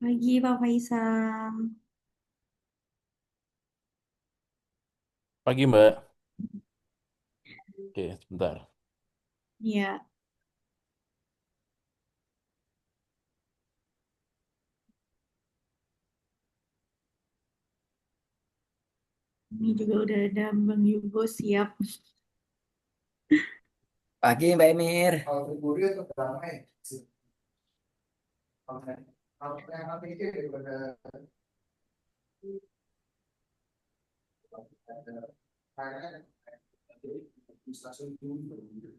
Pagi Pak Faisal. Pagi Mbak. Oke, sebentar. Ya, ini juga udah ada Bang Yugo siap. Pagi Mbak Emir.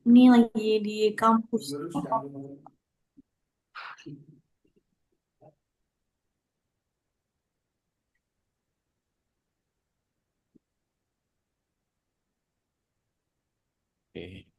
Ini lagi di kampus. Oke.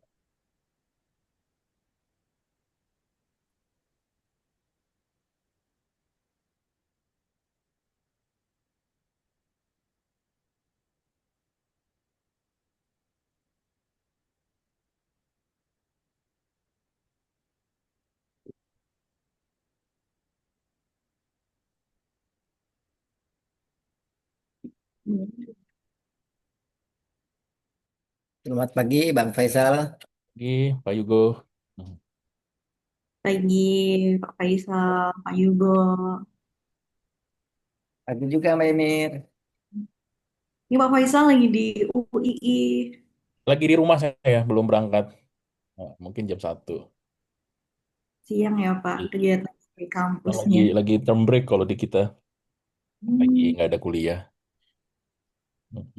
Selamat pagi Bang Faisal. Pagi Pak Yugo. Hmm. Pagi Pak Faisal, Pak Yugo. Pagi juga Mbak Emir. Ini Pak Faisal lagi di UII. Lagi di rumah saya, belum berangkat. Nah, mungkin jam 1. Siang ya Pak, Iya. kegiatan di Nah, kampusnya. lagi term break kalau di kita. Lagi Hmm, nggak ada kuliah. Hmm.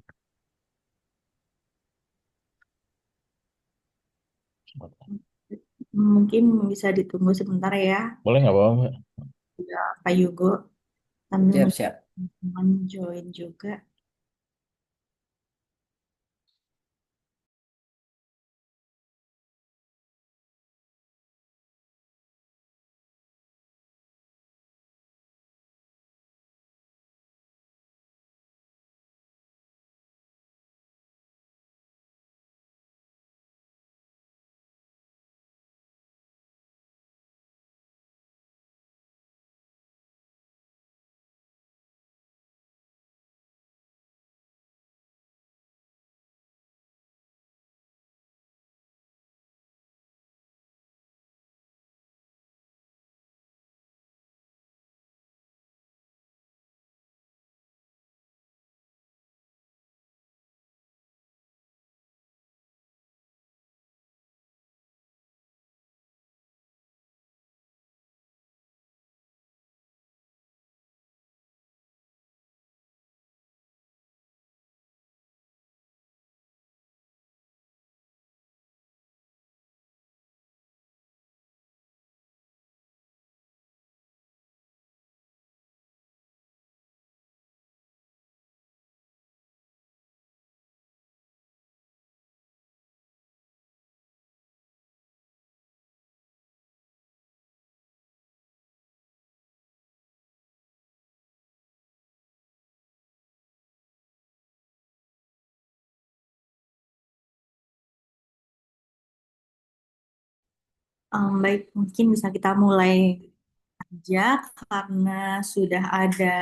mungkin bisa ditunggu sebentar ya, Boleh nggak apa-apa, Mbak? ya, Pak Yugo. Sambil Siap-siap. menjoin juga. Baik, mungkin bisa kita mulai aja karena sudah ada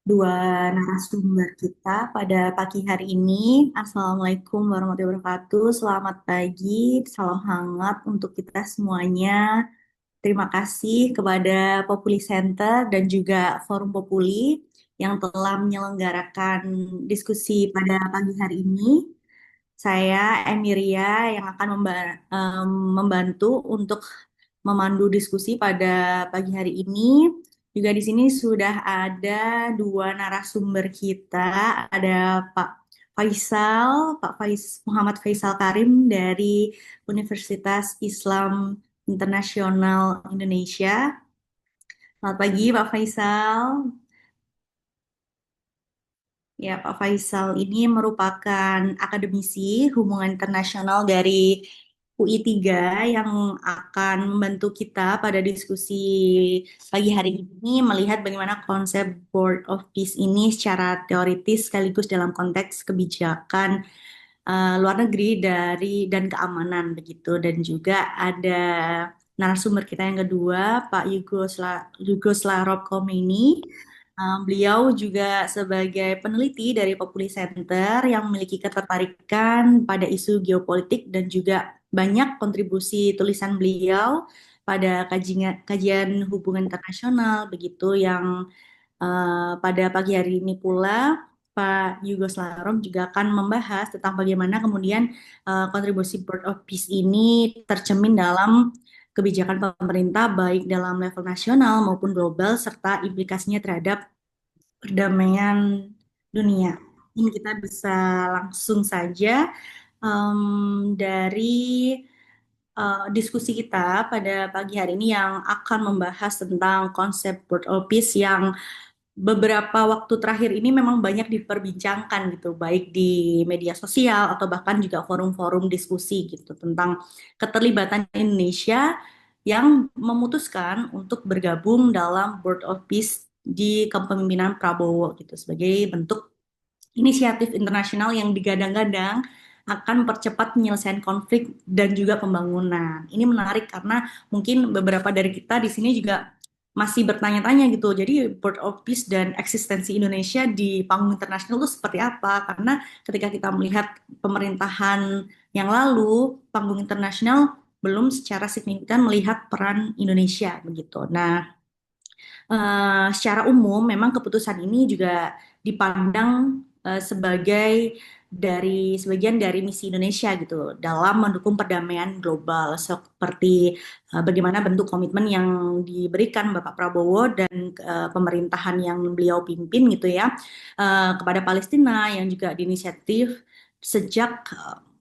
dua narasumber kita pada pagi hari ini. Assalamualaikum warahmatullahi wabarakatuh. Selamat pagi, salam hangat untuk kita semuanya. Terima kasih kepada Populi Center dan juga Forum Populi yang telah menyelenggarakan diskusi pada pagi hari ini. Saya Emiria yang akan membantu untuk memandu diskusi pada pagi hari ini. Juga di sini sudah ada dua narasumber kita, ada Pak Muhammad Faisal Karim dari Universitas Islam Internasional Indonesia. Selamat pagi Pak Faisal. Ya, Pak Faisal ini merupakan akademisi hubungan internasional dari UI 3 yang akan membantu kita pada diskusi pagi hari ini melihat bagaimana konsep Board of Peace ini secara teoritis sekaligus dalam konteks kebijakan luar negeri dan keamanan begitu, dan juga ada narasumber kita yang kedua, Pak Yugoslav Khomeini. Beliau juga sebagai peneliti dari Populi Center yang memiliki ketertarikan pada isu geopolitik dan juga banyak kontribusi tulisan beliau pada kajian, kajian hubungan internasional begitu yang pada pagi hari ini pula Pak Yugoslavov juga akan membahas tentang bagaimana kemudian kontribusi Board of Peace ini tercermin dalam kebijakan pemerintah baik dalam level nasional maupun global serta implikasinya terhadap perdamaian dunia. Ini kita bisa langsung saja dari diskusi kita pada pagi hari ini yang akan membahas tentang konsep World of Peace yang beberapa waktu terakhir ini memang banyak diperbincangkan gitu, baik di media sosial atau bahkan juga forum-forum diskusi gitu tentang keterlibatan Indonesia yang memutuskan untuk bergabung dalam Board of Peace di kepemimpinan Prabowo gitu sebagai bentuk inisiatif internasional yang digadang-gadang akan mempercepat penyelesaian konflik dan juga pembangunan. Ini menarik karena mungkin beberapa dari kita di sini juga masih bertanya-tanya gitu. Jadi Board of Peace dan eksistensi Indonesia di panggung internasional itu seperti apa? Karena ketika kita melihat pemerintahan yang lalu, panggung internasional belum secara signifikan melihat peran Indonesia begitu. Nah, secara umum memang keputusan ini juga dipandang sebagai dari sebagian dari misi Indonesia gitu dalam mendukung perdamaian global seperti bagaimana bentuk komitmen yang diberikan Bapak Prabowo dan pemerintahan yang beliau pimpin gitu ya kepada Palestina yang juga diinisiatif sejak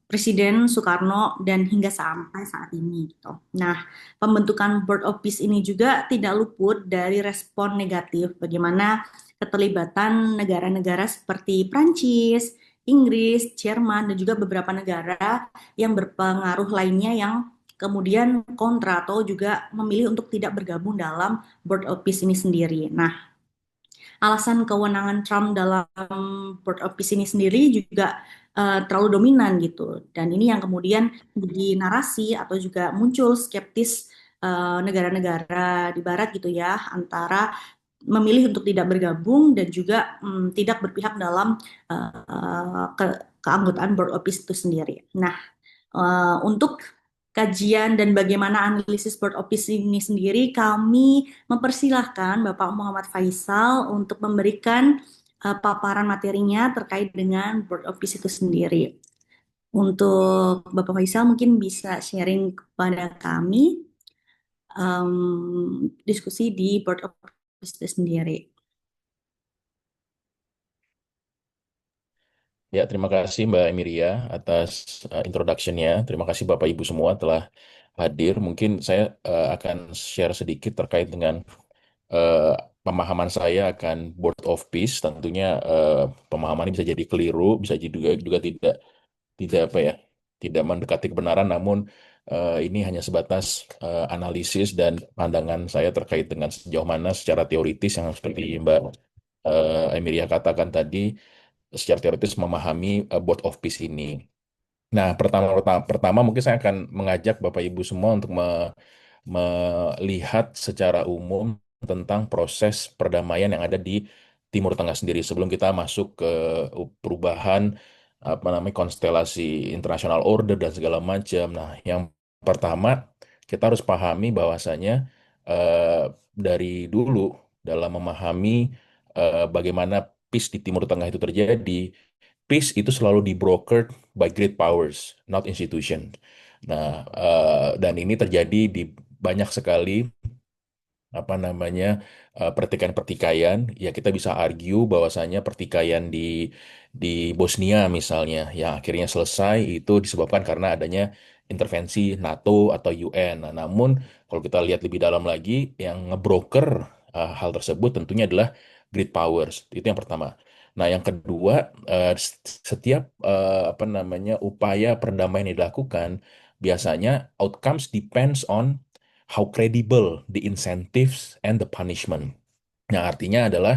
Presiden Soekarno dan hingga sampai saat ini gitu. Nah, pembentukan Board of Peace ini juga tidak luput dari respon negatif bagaimana keterlibatan negara-negara seperti Prancis, Inggris, Jerman, dan juga beberapa negara yang berpengaruh lainnya yang kemudian kontra atau juga memilih untuk tidak bergabung dalam Board of Peace ini sendiri. Nah, alasan kewenangan Trump dalam Board of Peace ini sendiri juga terlalu dominan gitu. Dan ini yang kemudian menjadi narasi atau juga muncul skeptis negara-negara di Barat gitu ya antara memilih untuk tidak bergabung dan juga tidak berpihak dalam keanggotaan Board of Peace itu sendiri. Nah, untuk kajian dan bagaimana analisis Board of Peace ini sendiri, kami mempersilahkan Bapak Muhammad Faisal untuk memberikan paparan materinya terkait dengan Board of Peace itu sendiri. Untuk Bapak Faisal mungkin bisa sharing kepada kami diskusi di Board of Peace itu sendiri. Ya, terima kasih Mbak Emiria atas introduction-nya. Terima kasih Bapak Ibu semua telah hadir. Mungkin saya akan share sedikit terkait dengan eh, pemahaman saya akan Board of Peace. Tentunya pemahaman ini bisa jadi keliru, bisa jadi juga tidak tidak apa ya, tidak mendekati kebenaran. Namun ini hanya sebatas analisis dan pandangan saya terkait dengan sejauh mana secara teoritis yang seperti Mbak Emiria katakan tadi secara teoritis memahami Board of Peace ini. Nah, pertama mungkin saya akan mengajak Bapak Ibu semua untuk melihat secara umum tentang proses perdamaian yang ada di Timur Tengah sendiri sebelum kita masuk ke perubahan apa namanya konstelasi international order dan segala macam. Nah, yang pertama kita harus pahami bahwasanya eh, dari dulu dalam memahami bagaimana peace di Timur Tengah itu terjadi, peace itu selalu di-brokered by great powers, not institution. Nah, dan ini terjadi di banyak sekali apa namanya pertikaian-pertikaian. Ya kita bisa argue bahwasanya pertikaian di Bosnia misalnya yang akhirnya selesai itu disebabkan karena adanya intervensi NATO atau UN. Nah, namun kalau kita lihat lebih dalam lagi yang ngebroker hal tersebut tentunya adalah great powers. Itu yang pertama. Nah, yang kedua, setiap apa namanya upaya perdamaian yang dilakukan biasanya outcomes depends on how credible the incentives and the punishment. Yang artinya adalah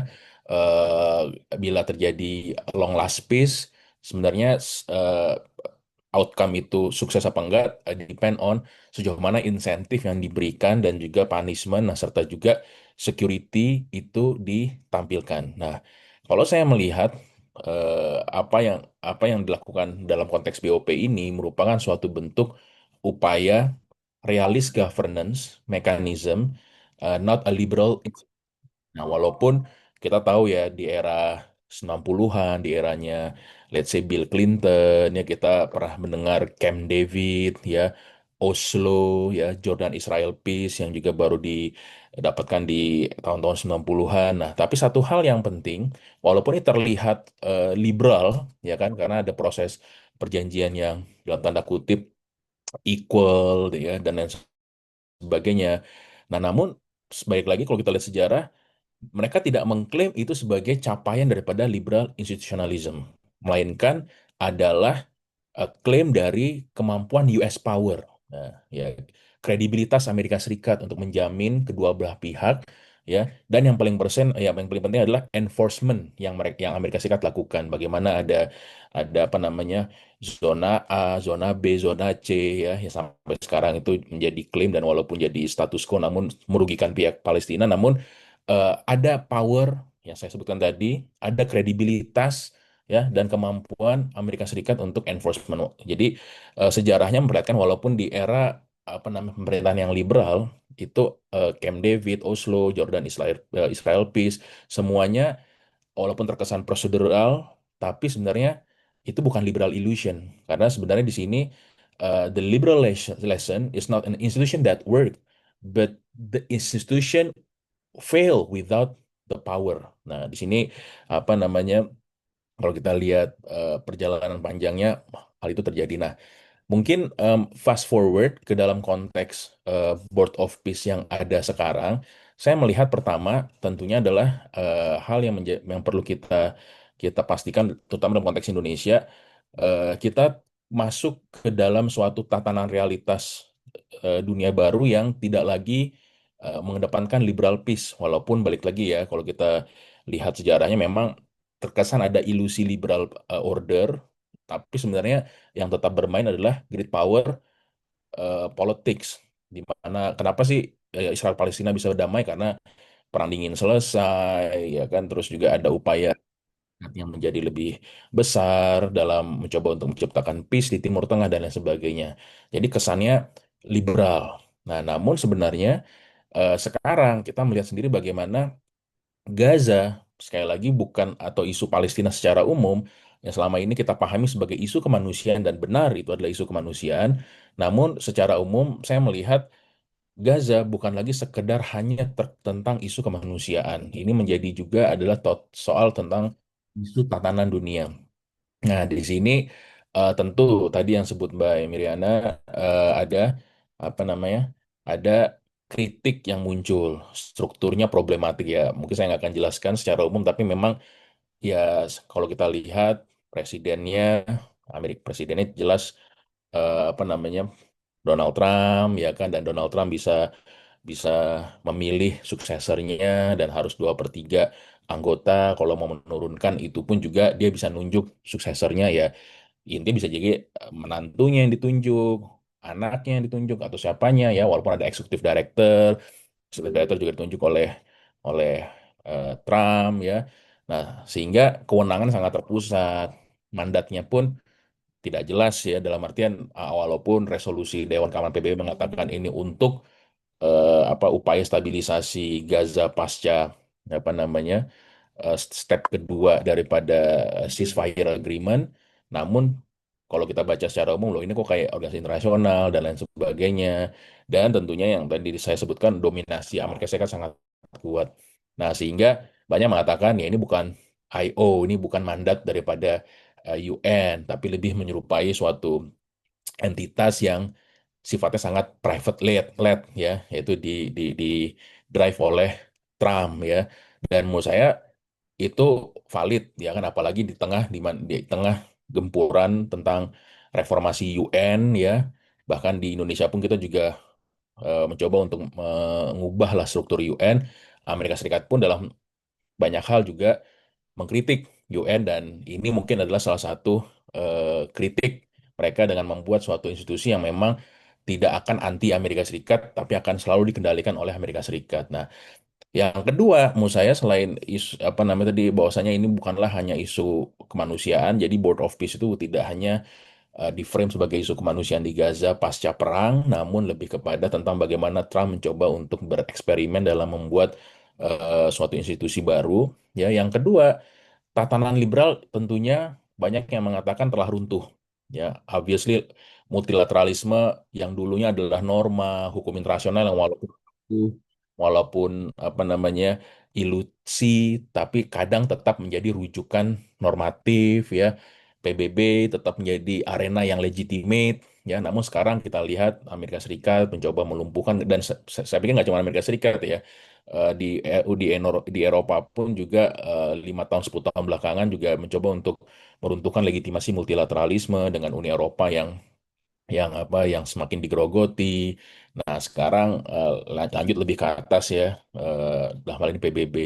bila terjadi long last peace, sebenarnya outcome itu sukses apa enggak depend on sejauh mana insentif yang diberikan dan juga punishment, nah serta juga security itu ditampilkan. Nah, kalau saya melihat apa yang dilakukan dalam konteks BOP ini merupakan suatu bentuk upaya realist governance mechanism, not a liberal. Nah, walaupun kita tahu ya di era 90-an, di eranya let's say Bill Clinton, ya kita pernah mendengar Camp David, ya Oslo, ya Jordan Israel Peace yang juga baru didapatkan di tahun-tahun 90-an. Nah, tapi satu hal yang penting, walaupun ini terlihat liberal, ya kan, karena ada proses perjanjian yang dalam tanda kutip equal, ya, dan lain sebagainya. Nah, namun sebaik lagi kalau kita lihat sejarah, mereka tidak mengklaim itu sebagai capaian daripada liberal institutionalism, melainkan adalah klaim dari kemampuan US power. Nah, ya, kredibilitas Amerika Serikat untuk menjamin kedua belah pihak, ya, dan yang paling penting adalah enforcement yang Amerika Serikat lakukan. Bagaimana ada apa namanya zona A, zona B, zona C, ya, yang sampai sekarang itu menjadi klaim dan walaupun jadi status quo namun merugikan pihak Palestina, namun ada power yang saya sebutkan tadi, ada kredibilitas, ya, dan kemampuan Amerika Serikat untuk enforcement. Jadi sejarahnya memperlihatkan walaupun di era apa namanya pemerintahan yang liberal itu Camp David, Oslo, Jordan Israel Peace, semuanya walaupun terkesan prosedural, tapi sebenarnya itu bukan liberal illusion karena sebenarnya di sini the liberal lesson is not an institution that work, but the institution fail without the power. Nah, di sini apa namanya kalau kita lihat perjalanan panjangnya hal itu terjadi. Nah, mungkin fast forward ke dalam konteks Board of Peace yang ada sekarang, saya melihat pertama tentunya adalah hal yang perlu kita kita pastikan, terutama dalam konteks Indonesia, kita masuk ke dalam suatu tatanan realitas dunia baru yang tidak lagi mengedepankan liberal peace, walaupun balik lagi ya, kalau kita lihat sejarahnya memang terkesan ada ilusi liberal order, tapi sebenarnya yang tetap bermain adalah great power politics. Di mana kenapa sih Israel Palestina bisa damai karena perang dingin selesai, ya kan, terus juga ada upaya yang menjadi lebih besar dalam mencoba untuk menciptakan peace di Timur Tengah dan lain sebagainya. Jadi kesannya liberal. Nah, namun sebenarnya sekarang kita melihat sendiri bagaimana Gaza, sekali lagi bukan atau isu Palestina secara umum, yang selama ini kita pahami sebagai isu kemanusiaan dan benar itu adalah isu kemanusiaan. Namun secara umum saya melihat Gaza bukan lagi sekedar hanya tentang isu kemanusiaan. Ini menjadi juga adalah soal tentang isu tatanan dunia. Nah, di sini tentu tadi yang sebut Mbak Miriana ada apa namanya? Ada kritik yang muncul, strukturnya problematik ya. Mungkin saya nggak akan jelaskan secara umum, tapi memang ya kalau kita lihat presidennya, presidennya jelas apa namanya Donald Trump, ya kan, dan Donald Trump bisa bisa memilih suksesornya dan harus 2/3 anggota. Kalau mau menurunkan itu pun juga dia bisa nunjuk suksesornya, ya intinya bisa jadi menantunya yang ditunjuk, anaknya yang ditunjuk atau siapanya, ya walaupun ada executive director juga ditunjuk oleh oleh Trump, ya. Nah, sehingga kewenangan sangat terpusat, mandatnya pun tidak jelas, ya, dalam artian walaupun resolusi Dewan Keamanan PBB mengatakan ini untuk apa upaya stabilisasi Gaza pasca apa namanya step kedua daripada ceasefire agreement. Namun kalau kita baca secara umum, loh ini kok kayak organisasi internasional dan lain sebagainya. Dan tentunya yang tadi saya sebutkan dominasi Amerika Serikat sangat kuat. Nah, sehingga banyak mengatakan ya ini bukan IO, ini bukan mandat daripada UN, tapi lebih menyerupai suatu entitas yang sifatnya sangat private led, ya, yaitu di drive oleh Trump, ya. Dan menurut saya itu valid, ya kan, apalagi di tengah gempuran tentang reformasi UN, ya, bahkan di Indonesia pun kita juga mencoba untuk mengubah lah struktur UN. Amerika Serikat pun dalam banyak hal juga mengkritik UN dan ini mungkin adalah salah satu kritik mereka dengan membuat suatu institusi yang memang tidak akan anti Amerika Serikat, tapi akan selalu dikendalikan oleh Amerika Serikat. Nah, yang kedua, menurut saya selain isu apa namanya tadi bahwasanya ini bukanlah hanya isu kemanusiaan, jadi Board of Peace itu tidak hanya di-frame sebagai isu kemanusiaan di Gaza pasca perang, namun lebih kepada tentang bagaimana Trump mencoba untuk bereksperimen dalam membuat suatu institusi baru. Ya, yang kedua, tatanan liberal tentunya banyak yang mengatakan telah runtuh. Ya, obviously multilateralisme yang dulunya adalah norma hukum internasional yang walaupun apa namanya ilusi, tapi kadang tetap menjadi rujukan normatif ya. PBB tetap menjadi arena yang legitimate ya. Namun sekarang kita lihat Amerika Serikat mencoba melumpuhkan dan saya pikir nggak cuma Amerika Serikat ya. Di Eropa pun juga 5 tahun 10 tahun belakangan juga mencoba untuk meruntuhkan legitimasi multilateralisme dengan Uni Eropa yang semakin digerogoti. Nah, sekarang lanjut lebih ke atas ya, dalam hal ini PBB.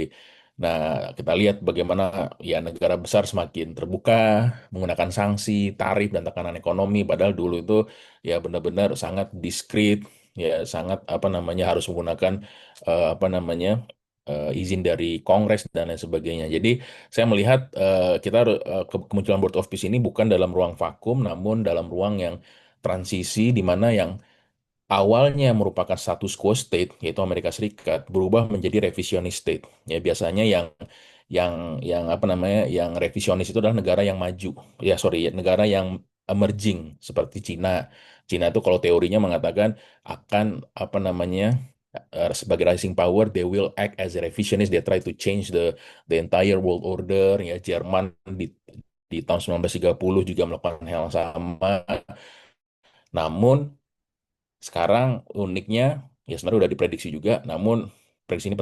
Nah, kita lihat bagaimana ya negara besar semakin terbuka menggunakan sanksi, tarif dan tekanan ekonomi. Padahal dulu itu ya benar-benar sangat diskret, ya sangat apa namanya harus menggunakan apa namanya izin dari Kongres dan lain sebagainya. Jadi saya melihat kemunculan Board of Peace ini bukan dalam ruang vakum, namun dalam ruang yang transisi di mana yang awalnya merupakan status quo state yaitu Amerika Serikat berubah menjadi revisionis state. Ya biasanya yang yang apa namanya yang revisionis itu adalah negara yang maju. Ya sorry, negara yang emerging seperti Cina. Cina itu kalau teorinya mengatakan akan apa namanya sebagai rising power they will act as a revisionist, they try to change the entire world order. Ya Jerman di tahun 1930 juga melakukan hal yang sama. Namun sekarang uniknya ya sebenarnya udah diprediksi juga, namun prediksi ini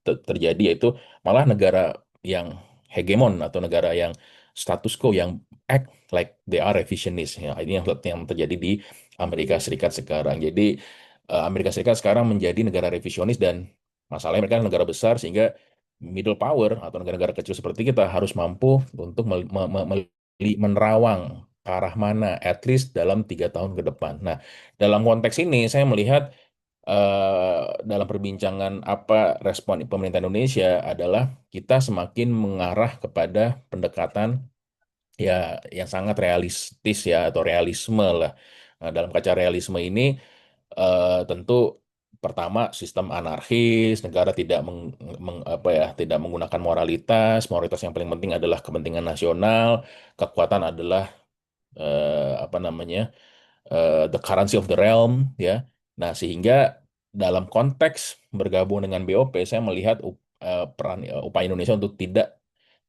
terjadi yaitu malah negara yang hegemon atau negara yang status quo yang act like they are revisionist ya. Ini yang terjadi di Amerika Serikat sekarang. Jadi Amerika Serikat sekarang menjadi negara revisionis dan masalahnya mereka negara besar sehingga middle power atau negara-negara kecil seperti kita harus mampu untuk menerawang ke arah mana at least dalam 3 tahun ke depan. Nah, dalam konteks ini, saya melihat dalam perbincangan apa respon pemerintah Indonesia adalah kita semakin mengarah kepada pendekatan ya yang sangat realistis ya atau realisme lah. Nah, dalam kaca realisme ini tentu pertama sistem anarkis, negara tidak apa ya, tidak menggunakan moralitas, moralitas yang paling penting adalah kepentingan nasional, kekuatan adalah apa namanya the currency of the realm ya. Nah, sehingga dalam konteks bergabung dengan BOP saya melihat peran upaya Indonesia untuk tidak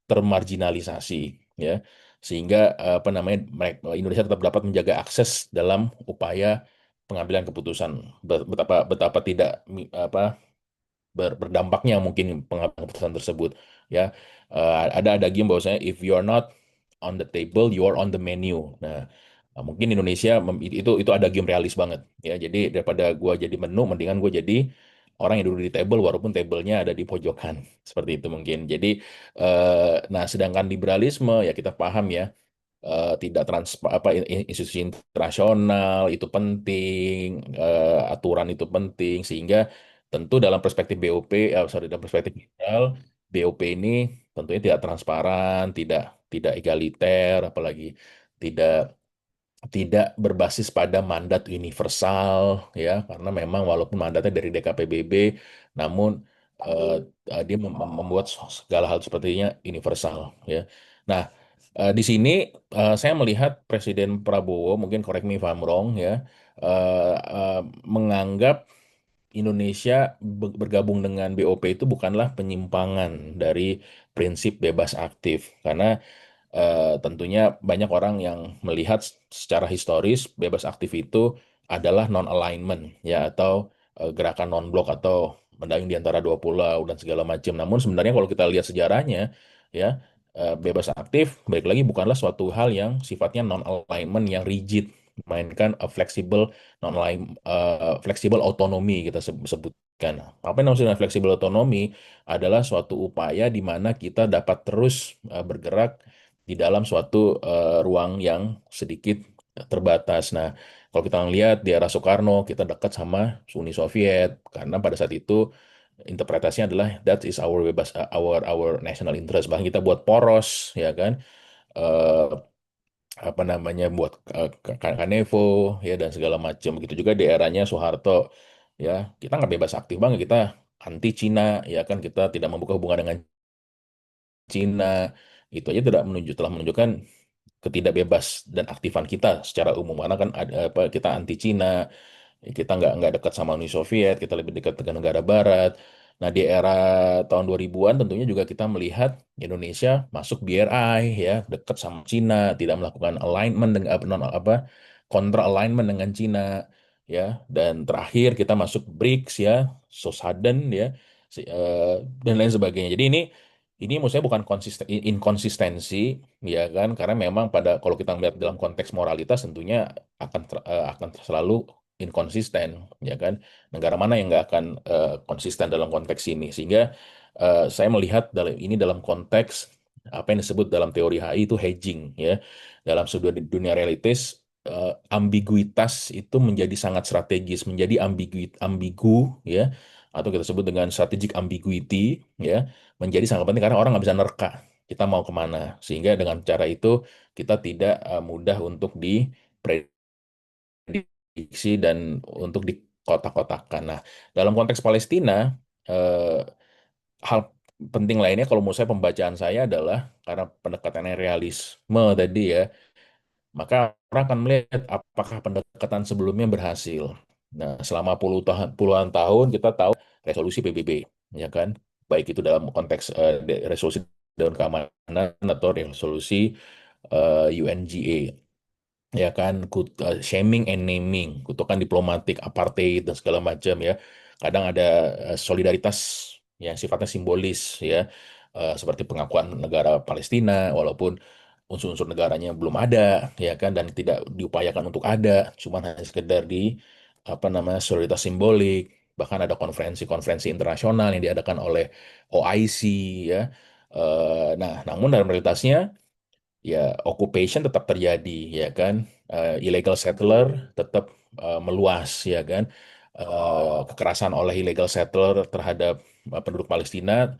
termarginalisasi ya. Sehingga apa namanya Indonesia tetap dapat menjaga akses dalam upaya pengambilan keputusan. Betapa betapa tidak apa berdampaknya mungkin pengambilan keputusan tersebut ya. Ada game bahwasanya if you are not on the table you are on the menu. Nah, mungkin Indonesia itu ada game realis banget ya. Jadi daripada gua jadi menu mendingan gua jadi orang yang duduk di table walaupun tablenya ada di pojokan seperti itu mungkin. Jadi nah sedangkan liberalisme ya kita paham ya tidak apa institusi internasional itu penting, aturan itu penting sehingga tentu dalam perspektif BOP, sorry dalam perspektif liberal, BOP ini tentunya tidak transparan, tidak egaliter, apalagi tidak tidak berbasis pada mandat universal ya karena memang walaupun mandatnya dari DKPBB namun eh, dia membuat segala hal sepertinya universal ya. Nah, di sini saya melihat Presiden Prabowo mungkin correct me if I'm wrong ya menganggap Indonesia bergabung dengan BOP itu bukanlah penyimpangan dari prinsip bebas aktif karena tentunya banyak orang yang melihat secara historis bebas aktif itu adalah non-alignment ya atau gerakan non-blok atau mendayung di antara dua pulau dan segala macam. Namun sebenarnya kalau kita lihat sejarahnya ya bebas aktif balik lagi bukanlah suatu hal yang sifatnya non-alignment yang rigid, melainkan a flexible fleksibel otonomi kita sebutkan. Apa yang maksudnya fleksibel otonomi adalah suatu upaya di mana kita dapat terus bergerak di dalam suatu ruang yang sedikit terbatas. Nah, kalau kita lihat di era Soekarno, kita dekat sama Uni Soviet karena pada saat itu interpretasinya adalah that is our bebas our national interest. Bahkan kita buat poros, ya kan, eh, apa namanya, buat Kanevo, ya, dan segala macam. Begitu juga di eranya Soeharto, ya, kita nggak bebas aktif banget, kita anti Cina, ya kan, kita tidak membuka hubungan dengan Cina. Itu aja telah menunjukkan ketidakbebas dan aktifan kita secara umum, karena kan ada apa, kita anti Cina, kita nggak dekat sama Uni Soviet, kita lebih dekat dengan negara Barat. Nah, di era tahun 2000-an tentunya juga kita melihat Indonesia masuk BRI, ya, dekat sama Cina, tidak melakukan alignment dengan apa, kontra alignment dengan Cina, ya. Dan terakhir kita masuk BRICS, ya, so sudden, ya, dan lain sebagainya. Jadi ini menurut saya bukan inkonsistensi, ya kan, karena memang kalau kita melihat dalam konteks moralitas tentunya akan selalu inkonsisten, ya kan. Negara mana yang nggak akan konsisten dalam konteks ini? Sehingga saya melihat ini dalam konteks apa yang disebut dalam teori HI itu hedging, ya. Dalam sebuah dunia realitis, ambiguitas itu menjadi sangat strategis, menjadi ambigu, ya, atau kita sebut dengan strategic ambiguity, ya, menjadi sangat penting karena orang nggak bisa nerka kita mau kemana. Sehingga dengan cara itu kita tidak mudah untuk diprediksi dan untuk dikotak-kotakan. Nah, dalam konteks Palestina, hal penting lainnya kalau menurut saya, pembacaan saya adalah karena pendekatannya realisme tadi, ya, maka orang akan melihat apakah pendekatan sebelumnya berhasil. Nah, selama puluhan tahun kita tahu resolusi PBB, ya kan, baik itu dalam konteks resolusi Dewan Keamanan atau resolusi UNGA, ya kan, shaming and naming, kutukan diplomatik, apartheid dan segala macam, ya. Kadang ada solidaritas yang sifatnya simbolis, ya, seperti pengakuan negara Palestina walaupun unsur-unsur negaranya belum ada, ya kan, dan tidak diupayakan untuk ada, cuma hanya sekedar di apa namanya, solidaritas simbolik. Bahkan ada konferensi-konferensi internasional yang diadakan oleh OIC, ya. Nah, namun dalam realitasnya, ya, occupation tetap terjadi, ya kan. Illegal settler tetap meluas, ya kan. Kekerasan oleh illegal settler terhadap penduduk Palestina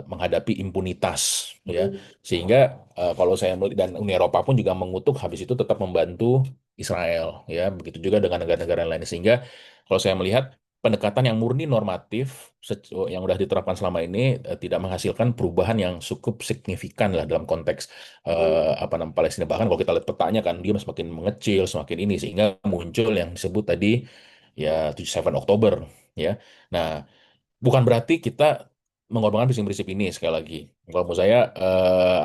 menghadapi impunitas, ya. Sehingga kalau saya melihat, dan Uni Eropa pun juga mengutuk, habis itu tetap membantu Israel, ya. Begitu juga dengan negara-negara lain. Sehingga kalau saya melihat pendekatan yang murni normatif yang sudah diterapkan selama ini tidak menghasilkan perubahan yang cukup signifikan lah dalam konteks apa namanya Palestina. Bahkan kalau kita lihat petanya kan, dia semakin mengecil, semakin ini, sehingga muncul yang disebut tadi, ya, 7 Oktober, ya. Nah, bukan berarti kita mengorbankan prinsip-prinsip ini. Sekali lagi, kalau menurut saya,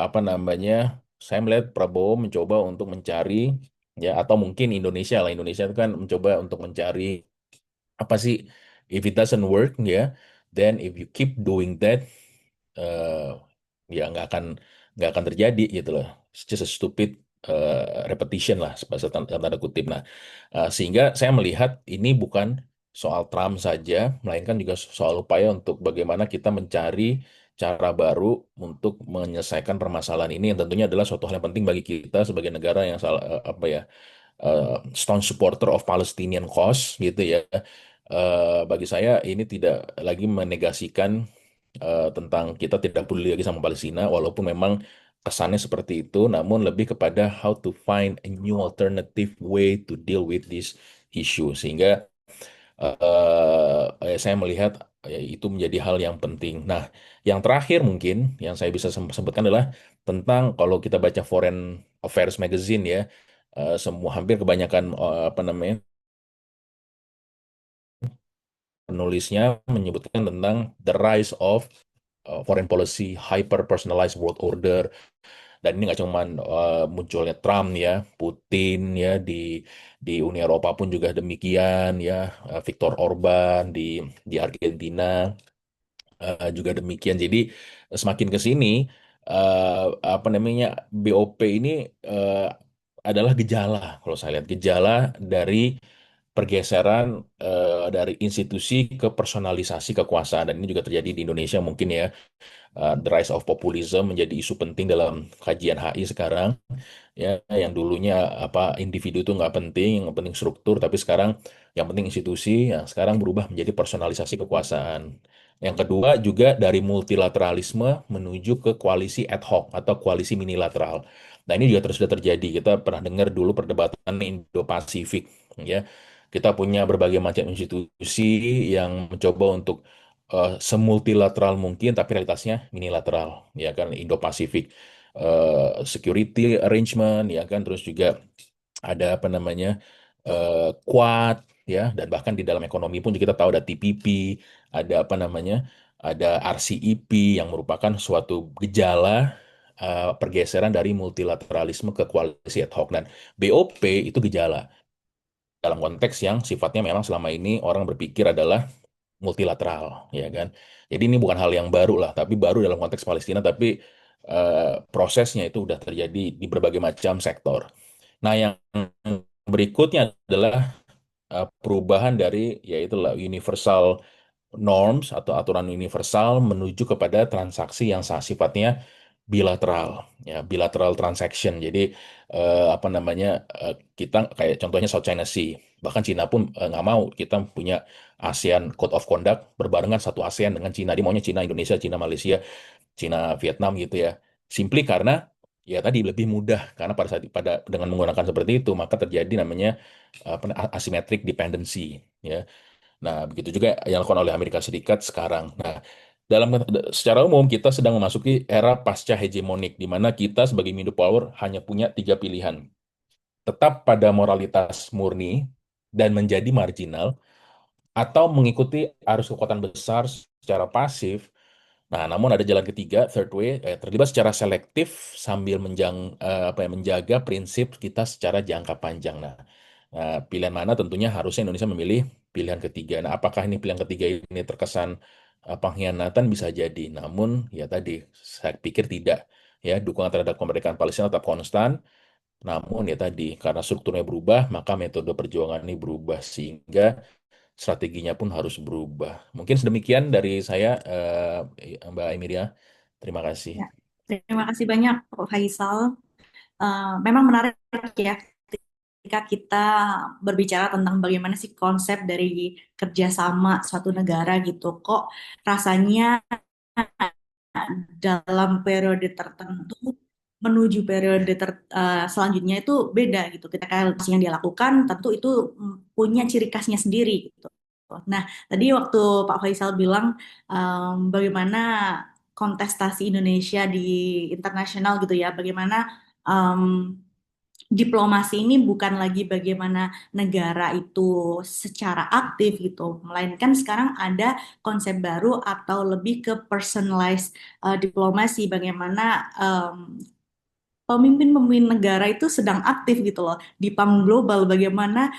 apa namanya, saya melihat Prabowo mencoba untuk mencari, ya, atau mungkin Indonesia itu kan mencoba untuk mencari apa sih, if it doesn't work, ya, then if you keep doing that, eh, ya nggak akan terjadi, gitu loh. It's just a stupid repetition lah, bahasa tanda kutip. Nah, sehingga saya melihat ini bukan soal Trump saja, melainkan juga soal upaya untuk bagaimana kita mencari cara baru untuk menyelesaikan permasalahan ini, yang tentunya adalah suatu hal yang penting bagi kita sebagai negara yang apa ya, staunch supporter of Palestinian cause, gitu, ya. Bagi saya ini tidak lagi menegasikan tentang kita tidak peduli lagi sama Palestina, walaupun memang kesannya seperti itu, namun lebih kepada how to find a new alternative way to deal with this issue. Sehingga saya melihat itu menjadi hal yang penting. Nah, yang terakhir mungkin yang saya bisa sebutkan adalah tentang kalau kita baca Foreign Affairs Magazine, ya, semua hampir kebanyakan apa namanya, penulisnya menyebutkan tentang the rise of foreign policy hyper personalized world order. Dan ini nggak cuma munculnya Trump, ya, Putin, ya, di Uni Eropa pun juga demikian, ya. Viktor Orban di Argentina juga demikian. Jadi semakin ke sini, eh, apa namanya, BOP ini eh, adalah gejala, kalau saya lihat, gejala dari pergeseran dari institusi ke personalisasi kekuasaan, dan ini juga terjadi di Indonesia mungkin ya. The rise of populism menjadi isu penting dalam kajian HI sekarang, ya, yang dulunya apa, individu itu nggak penting, yang penting struktur, tapi sekarang yang penting institusi, yang sekarang berubah menjadi personalisasi kekuasaan. Yang kedua juga dari multilateralisme menuju ke koalisi ad hoc atau koalisi minilateral. Nah, ini juga terus sudah terjadi. Kita pernah dengar dulu perdebatan Indo-Pasifik, ya. Kita punya berbagai macam institusi yang mencoba untuk semultilateral mungkin, tapi realitasnya minilateral, ya kan. Indo-Pasifik security arrangement, ya kan, terus juga ada apa namanya, Quad, ya, dan bahkan di dalam ekonomi pun kita tahu ada TPP, ada apa namanya, ada RCEP yang merupakan suatu gejala pergeseran dari multilateralisme ke koalisi ad hoc, dan BOP itu gejala dalam konteks yang sifatnya memang selama ini orang berpikir adalah multilateral, ya kan. Jadi ini bukan hal yang baru lah, tapi baru dalam konteks Palestina, tapi prosesnya itu udah terjadi di berbagai macam sektor. Nah, yang berikutnya adalah perubahan dari, yaitu lah, universal norms atau aturan universal menuju kepada transaksi yang sifatnya bilateral, ya, bilateral transaction. Jadi apa namanya, kita kayak contohnya South China Sea, bahkan Cina pun nggak mau kita punya ASEAN Code of Conduct berbarengan, satu ASEAN dengan Cina. Dia maunya Cina Indonesia, Cina Malaysia, Cina Vietnam gitu ya. Simply karena ya tadi lebih mudah, karena pada dengan menggunakan seperti itu maka terjadi namanya apa, asymmetric dependency, ya. Nah, begitu juga yang dilakukan oleh Amerika Serikat sekarang. Nah, dalam secara umum kita sedang memasuki era pasca hegemonik, di mana kita sebagai middle power hanya punya tiga pilihan: tetap pada moralitas murni dan menjadi marginal, atau mengikuti arus kekuatan besar secara pasif. Nah, namun ada jalan ketiga, third way, terlibat secara selektif sambil apa ya, menjaga prinsip kita secara jangka panjang. Nah, pilihan mana? Tentunya harusnya Indonesia memilih pilihan ketiga. Nah, apakah ini pilihan ketiga ini terkesan pengkhianatan? Bisa jadi. Namun, ya tadi, saya pikir tidak. Ya, dukungan terhadap kemerdekaan Palestina tetap konstan. Namun, ya tadi, karena strukturnya berubah, maka metode perjuangan ini berubah. Sehingga strateginya pun harus berubah. Mungkin sedemikian dari saya, Mbak Emilia. Terima kasih. Ya, terima kasih banyak Pak Faisal. Memang menarik ya ketika kita berbicara tentang bagaimana sih konsep dari kerjasama suatu negara gitu. Kok rasanya dalam periode tertentu menuju periode selanjutnya itu beda gitu. Kita kayak yang dia lakukan tentu itu punya ciri khasnya sendiri gitu. Nah, tadi waktu Pak Faisal bilang bagaimana kontestasi Indonesia di internasional gitu ya, bagaimana em, diplomasi ini bukan lagi bagaimana negara itu secara aktif gitu, melainkan sekarang ada konsep baru atau lebih ke personalized diplomasi, bagaimana pemimpin-pemimpin negara itu sedang aktif gitu loh di panggung global, bagaimana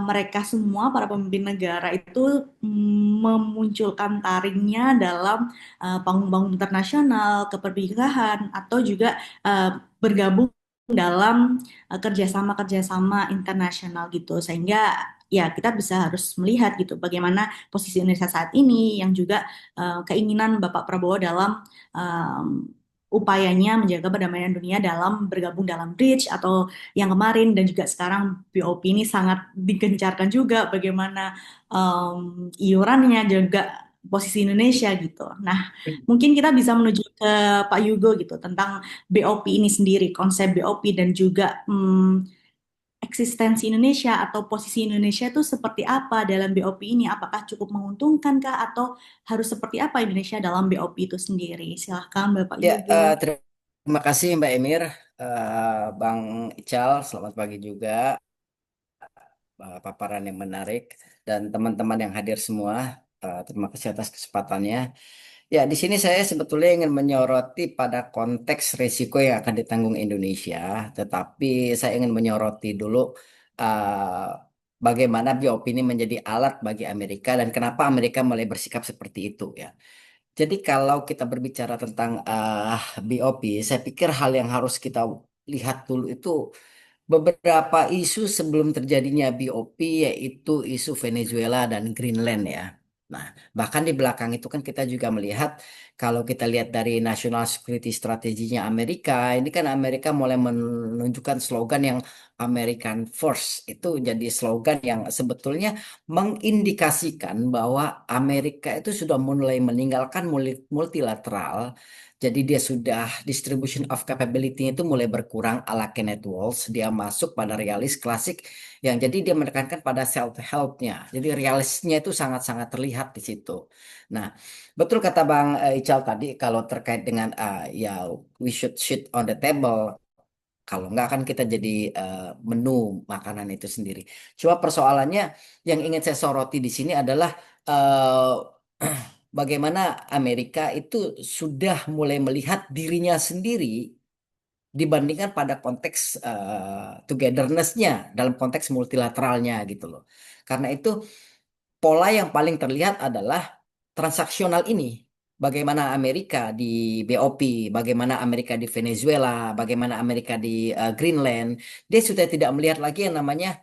mereka semua para pemimpin negara itu memunculkan taringnya dalam panggung-panggung internasional, keperpihakan atau juga uh, bergabung dalam kerjasama-kerjasama internasional gitu, sehingga ya kita bisa harus melihat gitu bagaimana posisi Indonesia saat ini, yang juga keinginan Bapak Prabowo dalam upayanya menjaga perdamaian dunia dalam bergabung dalam Bridge atau yang kemarin, dan juga sekarang BOP ini sangat digencarkan juga bagaimana iurannya juga posisi Indonesia gitu. Nah, mungkin kita bisa menuju ke Pak Yugo gitu tentang BOP ini sendiri, konsep BOP dan juga eksistensi Indonesia atau posisi Indonesia itu seperti apa dalam BOP ini? Apakah cukup menguntungkan kah atau harus seperti apa Indonesia dalam BOP itu sendiri? Silahkan Bapak Ya, Yugo. terima kasih Mbak Emir, Bang Ical, selamat pagi juga, paparan yang menarik, dan teman-teman yang hadir semua. Terima kasih atas kesempatannya. Ya, di sini saya sebetulnya ingin menyoroti pada konteks risiko yang akan ditanggung Indonesia, tetapi saya ingin menyoroti dulu bagaimana BOP ini menjadi alat bagi Amerika dan kenapa Amerika mulai bersikap seperti itu ya. Jadi kalau kita berbicara tentang BOP, saya pikir hal yang harus kita lihat dulu itu beberapa isu sebelum terjadinya BOP yaitu isu Venezuela dan Greenland ya. Nah, bahkan di belakang itu kan kita juga melihat kalau kita lihat dari national security strateginya Amerika, ini kan Amerika mulai menunjukkan slogan yang American First. Itu jadi slogan yang sebetulnya mengindikasikan bahwa Amerika itu sudah mulai meninggalkan multilateral. Jadi dia sudah distribution of capability itu mulai berkurang ala Kenneth Walsh. Dia masuk pada realis klasik yang jadi dia menekankan pada self helpnya. Jadi realisnya itu sangat-sangat terlihat di situ. Nah, betul kata Bang Ical tadi kalau terkait dengan ya we should sit on the table. Kalau enggak kan kita jadi menu makanan itu sendiri. Cuma persoalannya yang ingin saya soroti di sini adalah bagaimana Amerika itu sudah mulai melihat dirinya sendiri dibandingkan pada konteks togetherness-nya dalam konteks multilateralnya gitu loh. Karena itu pola yang paling terlihat adalah transaksional ini. Bagaimana Amerika di BOP, bagaimana Amerika di Venezuela, bagaimana Amerika di Greenland, dia sudah tidak melihat lagi yang namanya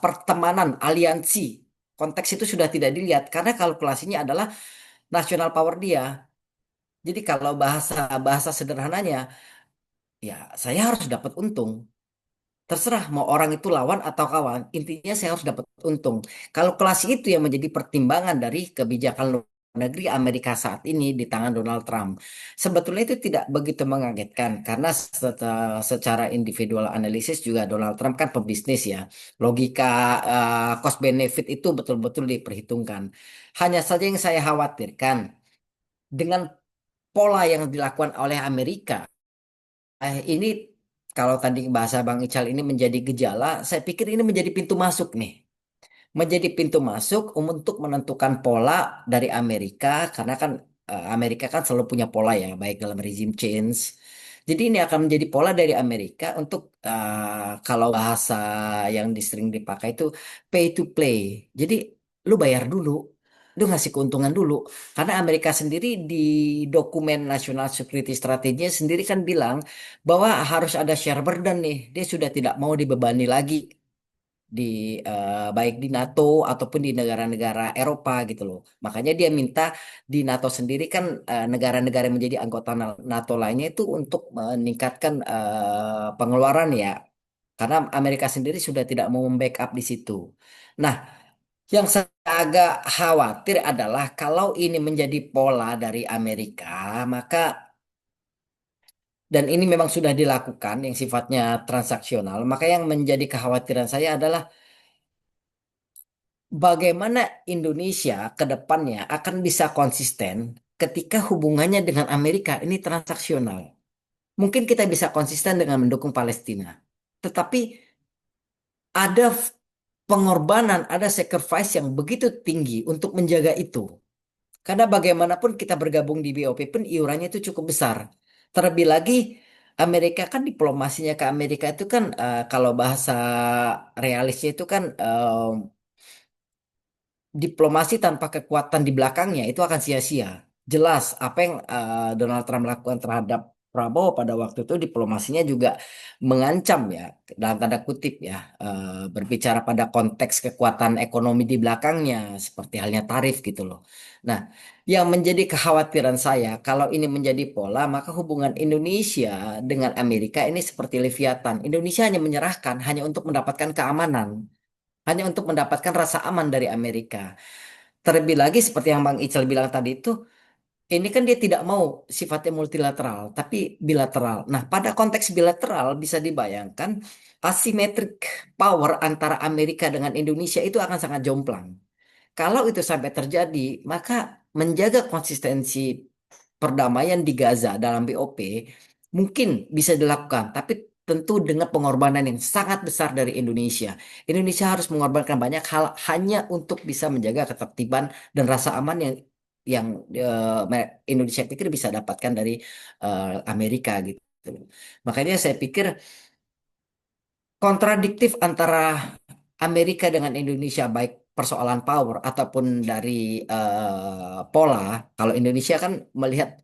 pertemanan, aliansi. Konteks itu sudah tidak dilihat karena kalkulasinya adalah national power dia. Jadi kalau bahasa bahasa sederhananya, ya saya harus dapat untung. Terserah mau orang itu lawan atau kawan, intinya saya harus dapat untung. Kalkulasi itu yang menjadi pertimbangan dari kebijakan luar negeri Amerika saat ini di tangan Donald Trump. Sebetulnya itu tidak begitu mengagetkan karena secara individual analisis juga Donald Trump kan pebisnis ya. Logika cost benefit itu betul-betul diperhitungkan. Hanya saja yang saya khawatirkan dengan pola yang dilakukan oleh Amerika, ini kalau tadi bahasa Bang Ical ini menjadi gejala, saya pikir ini menjadi pintu masuk nih. Menjadi pintu masuk untuk menentukan pola dari Amerika, karena kan Amerika kan selalu punya pola ya, baik dalam regime change. Jadi ini akan menjadi pola dari Amerika untuk kalau bahasa yang sering dipakai itu pay to play. Jadi lu bayar dulu, lu ngasih keuntungan dulu. Karena Amerika sendiri di dokumen National Security Strategy sendiri kan bilang bahwa harus ada share burden nih. Dia sudah tidak mau dibebani lagi di baik di NATO ataupun di negara-negara Eropa gitu loh. Makanya dia minta di NATO sendiri kan negara-negara yang menjadi anggota NATO lainnya itu untuk meningkatkan pengeluaran ya. Karena Amerika sendiri sudah tidak mau membackup di situ. Nah, yang saya agak khawatir adalah kalau ini menjadi pola dari Amerika, maka dan ini memang sudah dilakukan yang sifatnya transaksional, maka yang menjadi kekhawatiran saya adalah bagaimana Indonesia ke depannya akan bisa konsisten ketika hubungannya dengan Amerika ini transaksional. Mungkin kita bisa konsisten dengan mendukung Palestina, tetapi ada pengorbanan, ada sacrifice yang begitu tinggi untuk menjaga itu. Karena bagaimanapun kita bergabung di BOP pun iurannya itu cukup besar. Terlebih lagi Amerika kan diplomasinya ke Amerika itu kan kalau bahasa realisnya itu kan diplomasi tanpa kekuatan di belakangnya itu akan sia-sia. Jelas apa yang Donald Trump lakukan terhadap Prabowo pada waktu itu diplomasinya juga mengancam ya dalam tanda kutip ya berbicara pada konteks kekuatan ekonomi di belakangnya seperti halnya tarif gitu loh. Nah, yang menjadi kekhawatiran saya kalau ini menjadi pola maka hubungan Indonesia dengan Amerika ini seperti Leviathan. Indonesia hanya menyerahkan hanya untuk mendapatkan keamanan, hanya untuk mendapatkan rasa aman dari Amerika. Terlebih lagi seperti yang Bang Ical bilang tadi itu, ini kan dia tidak mau sifatnya multilateral, tapi bilateral. Nah, pada konteks bilateral bisa dibayangkan asimetrik power antara Amerika dengan Indonesia itu akan sangat jomplang. Kalau itu sampai terjadi, maka menjaga konsistensi perdamaian di Gaza dalam BOP mungkin bisa dilakukan, tapi tentu dengan pengorbanan yang sangat besar dari Indonesia. Indonesia harus mengorbankan banyak hal hanya untuk bisa menjaga ketertiban dan rasa aman yang Indonesia pikir bisa dapatkan dari Amerika gitu. Makanya saya pikir kontradiktif antara Amerika dengan Indonesia baik persoalan power ataupun dari pola. Kalau Indonesia kan melihat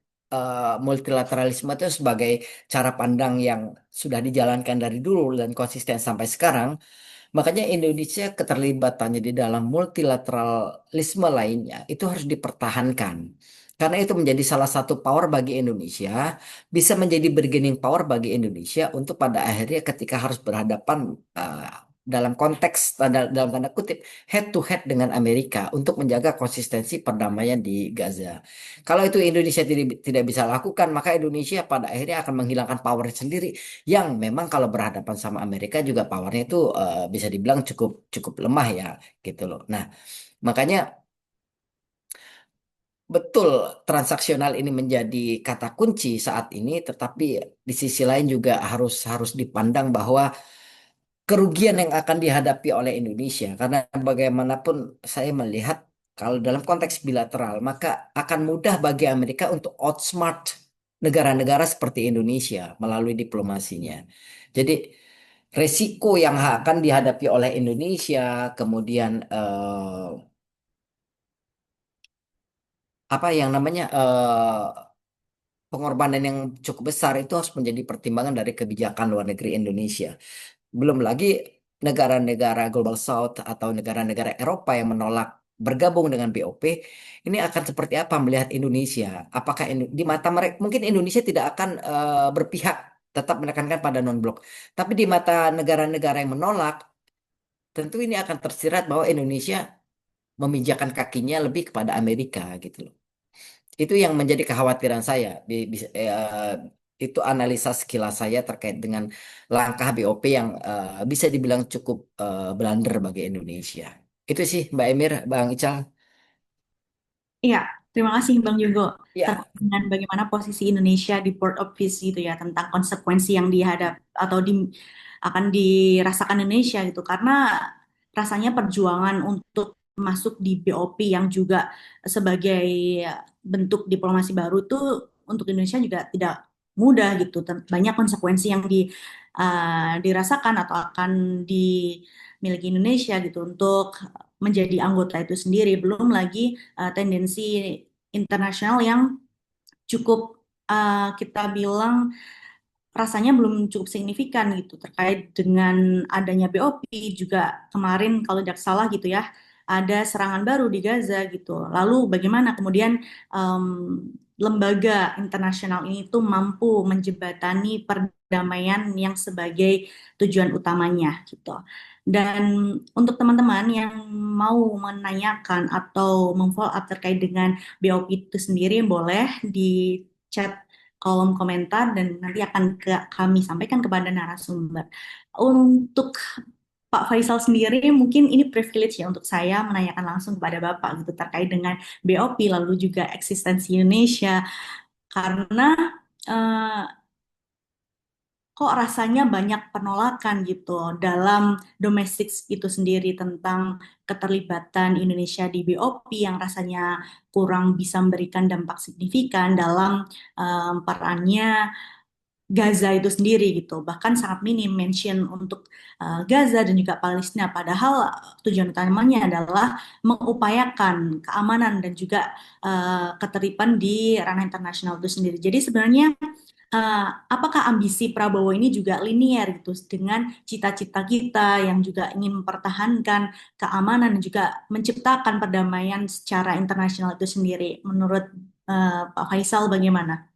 multilateralisme itu sebagai cara pandang yang sudah dijalankan dari dulu dan konsisten sampai sekarang. Makanya Indonesia keterlibatannya di dalam multilateralisme lainnya itu harus dipertahankan. Karena itu menjadi salah satu power bagi Indonesia, bisa menjadi bargaining power bagi Indonesia untuk pada akhirnya ketika harus berhadapan dalam konteks dalam tanda kutip head to head dengan Amerika untuk menjaga konsistensi perdamaian di Gaza. Kalau itu Indonesia tidak bisa lakukan, maka Indonesia pada akhirnya akan menghilangkan power sendiri yang memang kalau berhadapan sama Amerika juga powernya itu bisa dibilang cukup cukup lemah ya gitu loh. Nah, makanya betul transaksional ini menjadi kata kunci saat ini, tetapi di sisi lain juga harus harus dipandang bahwa kerugian yang akan dihadapi oleh Indonesia karena bagaimanapun saya melihat kalau dalam konteks bilateral maka akan mudah bagi Amerika untuk outsmart negara-negara seperti Indonesia melalui diplomasinya. Jadi resiko yang akan dihadapi oleh Indonesia, kemudian apa yang namanya pengorbanan yang cukup besar itu harus menjadi pertimbangan dari kebijakan luar negeri Indonesia. Belum lagi negara-negara Global South atau negara-negara Eropa yang menolak bergabung dengan BOP, ini akan seperti apa melihat Indonesia? Apakah di mata mereka mungkin Indonesia tidak akan berpihak tetap menekankan pada non-blok, tapi di mata negara-negara yang menolak, tentu ini akan tersirat bahwa Indonesia memijakan kakinya lebih kepada Amerika gitu loh. Itu yang menjadi kekhawatiran saya. Itu analisa sekilas saya terkait dengan langkah BOP yang bisa dibilang cukup blunder bagi Indonesia. Itu sih Mbak Emir, Bang Ical. Iya, terima kasih Bang Yugo Ya, terkait dengan bagaimana posisi Indonesia di Port of Peace gitu ya, tentang konsekuensi yang dihadap atau akan dirasakan Indonesia gitu. Karena rasanya perjuangan untuk masuk di BOP yang juga sebagai bentuk diplomasi baru itu untuk Indonesia juga tidak mudah gitu. Banyak konsekuensi yang dirasakan atau akan dimiliki Indonesia gitu untuk menjadi anggota itu sendiri. Belum lagi tendensi internasional yang cukup kita bilang rasanya belum cukup signifikan gitu terkait dengan adanya BOP juga kemarin kalau tidak salah gitu ya ada serangan baru di Gaza gitu. Lalu bagaimana kemudian em, lembaga internasional ini tuh mampu menjembatani perdamaian yang sebagai tujuan utamanya gitu. Dan untuk teman-teman yang mau menanyakan atau memfollow up terkait dengan BOP itu sendiri boleh di chat kolom komentar dan nanti akan kami sampaikan kepada narasumber. Untuk Pak Faisal sendiri mungkin ini privilege ya untuk saya menanyakan langsung kepada Bapak gitu terkait dengan BOP lalu juga eksistensi Indonesia karena eh, kok rasanya banyak penolakan gitu dalam domestik itu sendiri tentang keterlibatan Indonesia di BOP yang rasanya kurang bisa memberikan dampak signifikan dalam perannya Gaza itu sendiri gitu. Bahkan sangat minim mention untuk Gaza dan juga Palestina. Padahal tujuan utamanya adalah mengupayakan keamanan dan juga ketertiban di ranah internasional itu sendiri. Jadi sebenarnya apakah ambisi Prabowo ini juga linier gitu dengan cita-cita kita yang juga ingin mempertahankan keamanan dan juga menciptakan perdamaian secara internasional itu sendiri. Menurut Pak Faisal bagaimana?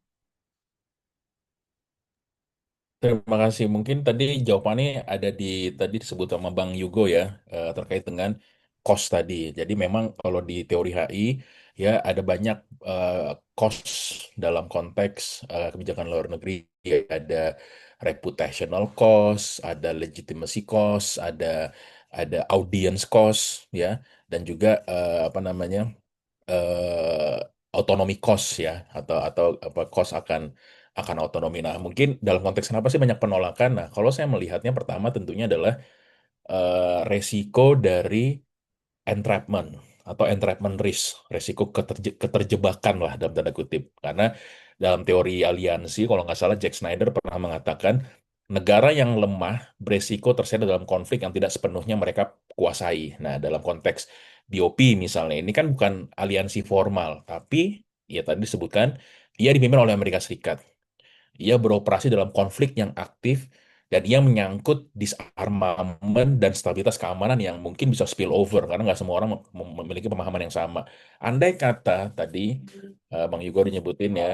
Terima kasih. Mungkin tadi jawabannya ada di tadi disebut sama Bang Yugo ya, terkait dengan cost tadi. Jadi memang kalau di teori HI ya ada banyak eh, cost dalam konteks kebijakan luar negeri. Ya, ada reputational cost, ada legitimacy cost, ada audience cost ya, dan juga apa namanya eh, autonomy cost ya, atau apa cost akan otonomi. Nah, mungkin dalam konteks kenapa sih banyak penolakan? Nah, kalau saya melihatnya pertama tentunya adalah resiko dari entrapment atau entrapment risk, resiko keterjebakan lah dalam tanda kutip. Karena dalam teori aliansi, kalau nggak salah Jack Snyder pernah mengatakan negara yang lemah beresiko terseret dalam konflik yang tidak sepenuhnya mereka kuasai. Nah, dalam konteks BOP misalnya, ini kan bukan aliansi formal, tapi ya tadi disebutkan ia dipimpin oleh Amerika Serikat. Ia beroperasi dalam konflik yang aktif dan ia menyangkut disarmament dan stabilitas keamanan yang mungkin bisa spill over karena nggak semua orang memiliki pemahaman yang sama. Andai kata tadi Bang Yugo dinyebutin ya,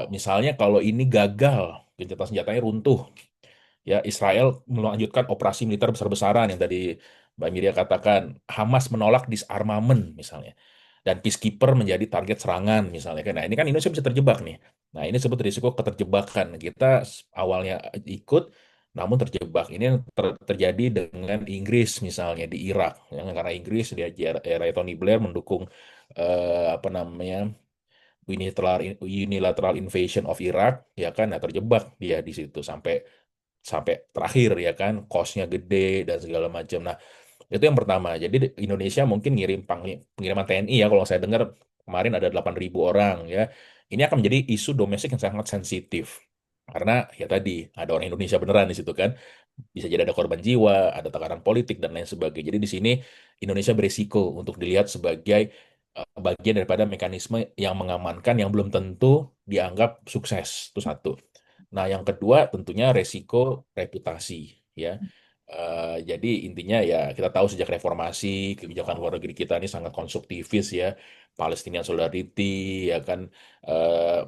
misalnya kalau ini gagal, gencatan senjatanya runtuh, ya Israel melanjutkan operasi militer besar-besaran yang tadi Mbak Miria katakan, Hamas menolak disarmament misalnya, dan peacekeeper menjadi target serangan misalnya kan. Nah ini kan Indonesia bisa terjebak nih. Nah ini disebut risiko keterjebakan. Kita awalnya ikut namun terjebak. Ini yang terjadi dengan Inggris misalnya di Irak. Ya, karena Inggris di era Tony Blair mendukung apa namanya unilateral invasion of Iraq, ya kan, nah terjebak dia di situ sampai sampai terakhir ya kan, cost-nya gede dan segala macam. Nah, itu yang pertama. Jadi Indonesia mungkin ngirim pengiriman TNI ya, kalau saya dengar kemarin ada 8.000 orang ya. Ini akan menjadi isu domestik yang sangat sensitif. Karena ya tadi ada orang Indonesia beneran di situ kan. Bisa jadi ada korban jiwa, ada tekanan politik dan lain sebagainya. Jadi di sini Indonesia berisiko untuk dilihat sebagai bagian daripada mekanisme yang mengamankan yang belum tentu dianggap sukses. Itu satu. Nah, yang kedua tentunya resiko reputasi ya. Jadi intinya ya kita tahu sejak reformasi kebijakan luar negeri kita ini sangat konstruktivis ya, Palestinian Solidarity ya kan, eh,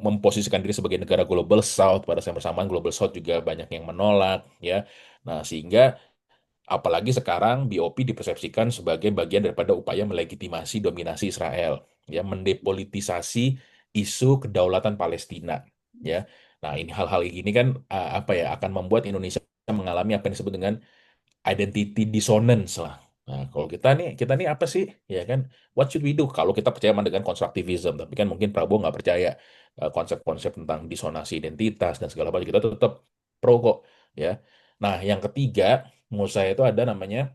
memposisikan diri sebagai negara Global South, pada saat bersamaan Global South juga banyak yang menolak ya. Nah sehingga apalagi sekarang BOP dipersepsikan sebagai bagian daripada upaya melegitimasi dominasi Israel, ya, mendepolitisasi isu kedaulatan Palestina, ya. Nah, ini hal-hal ini kan apa ya akan membuat Indonesia mengalami apa yang disebut dengan identity dissonance lah. Nah, kalau kita nih apa sih, ya kan? What should we do? Kalau kita percaya dengan konstruktivism, tapi kan mungkin Prabowo nggak percaya konsep-konsep tentang disonasi identitas dan segala macam. Kita tetap pro kok, ya. Nah, yang ketiga, menurut saya itu ada namanya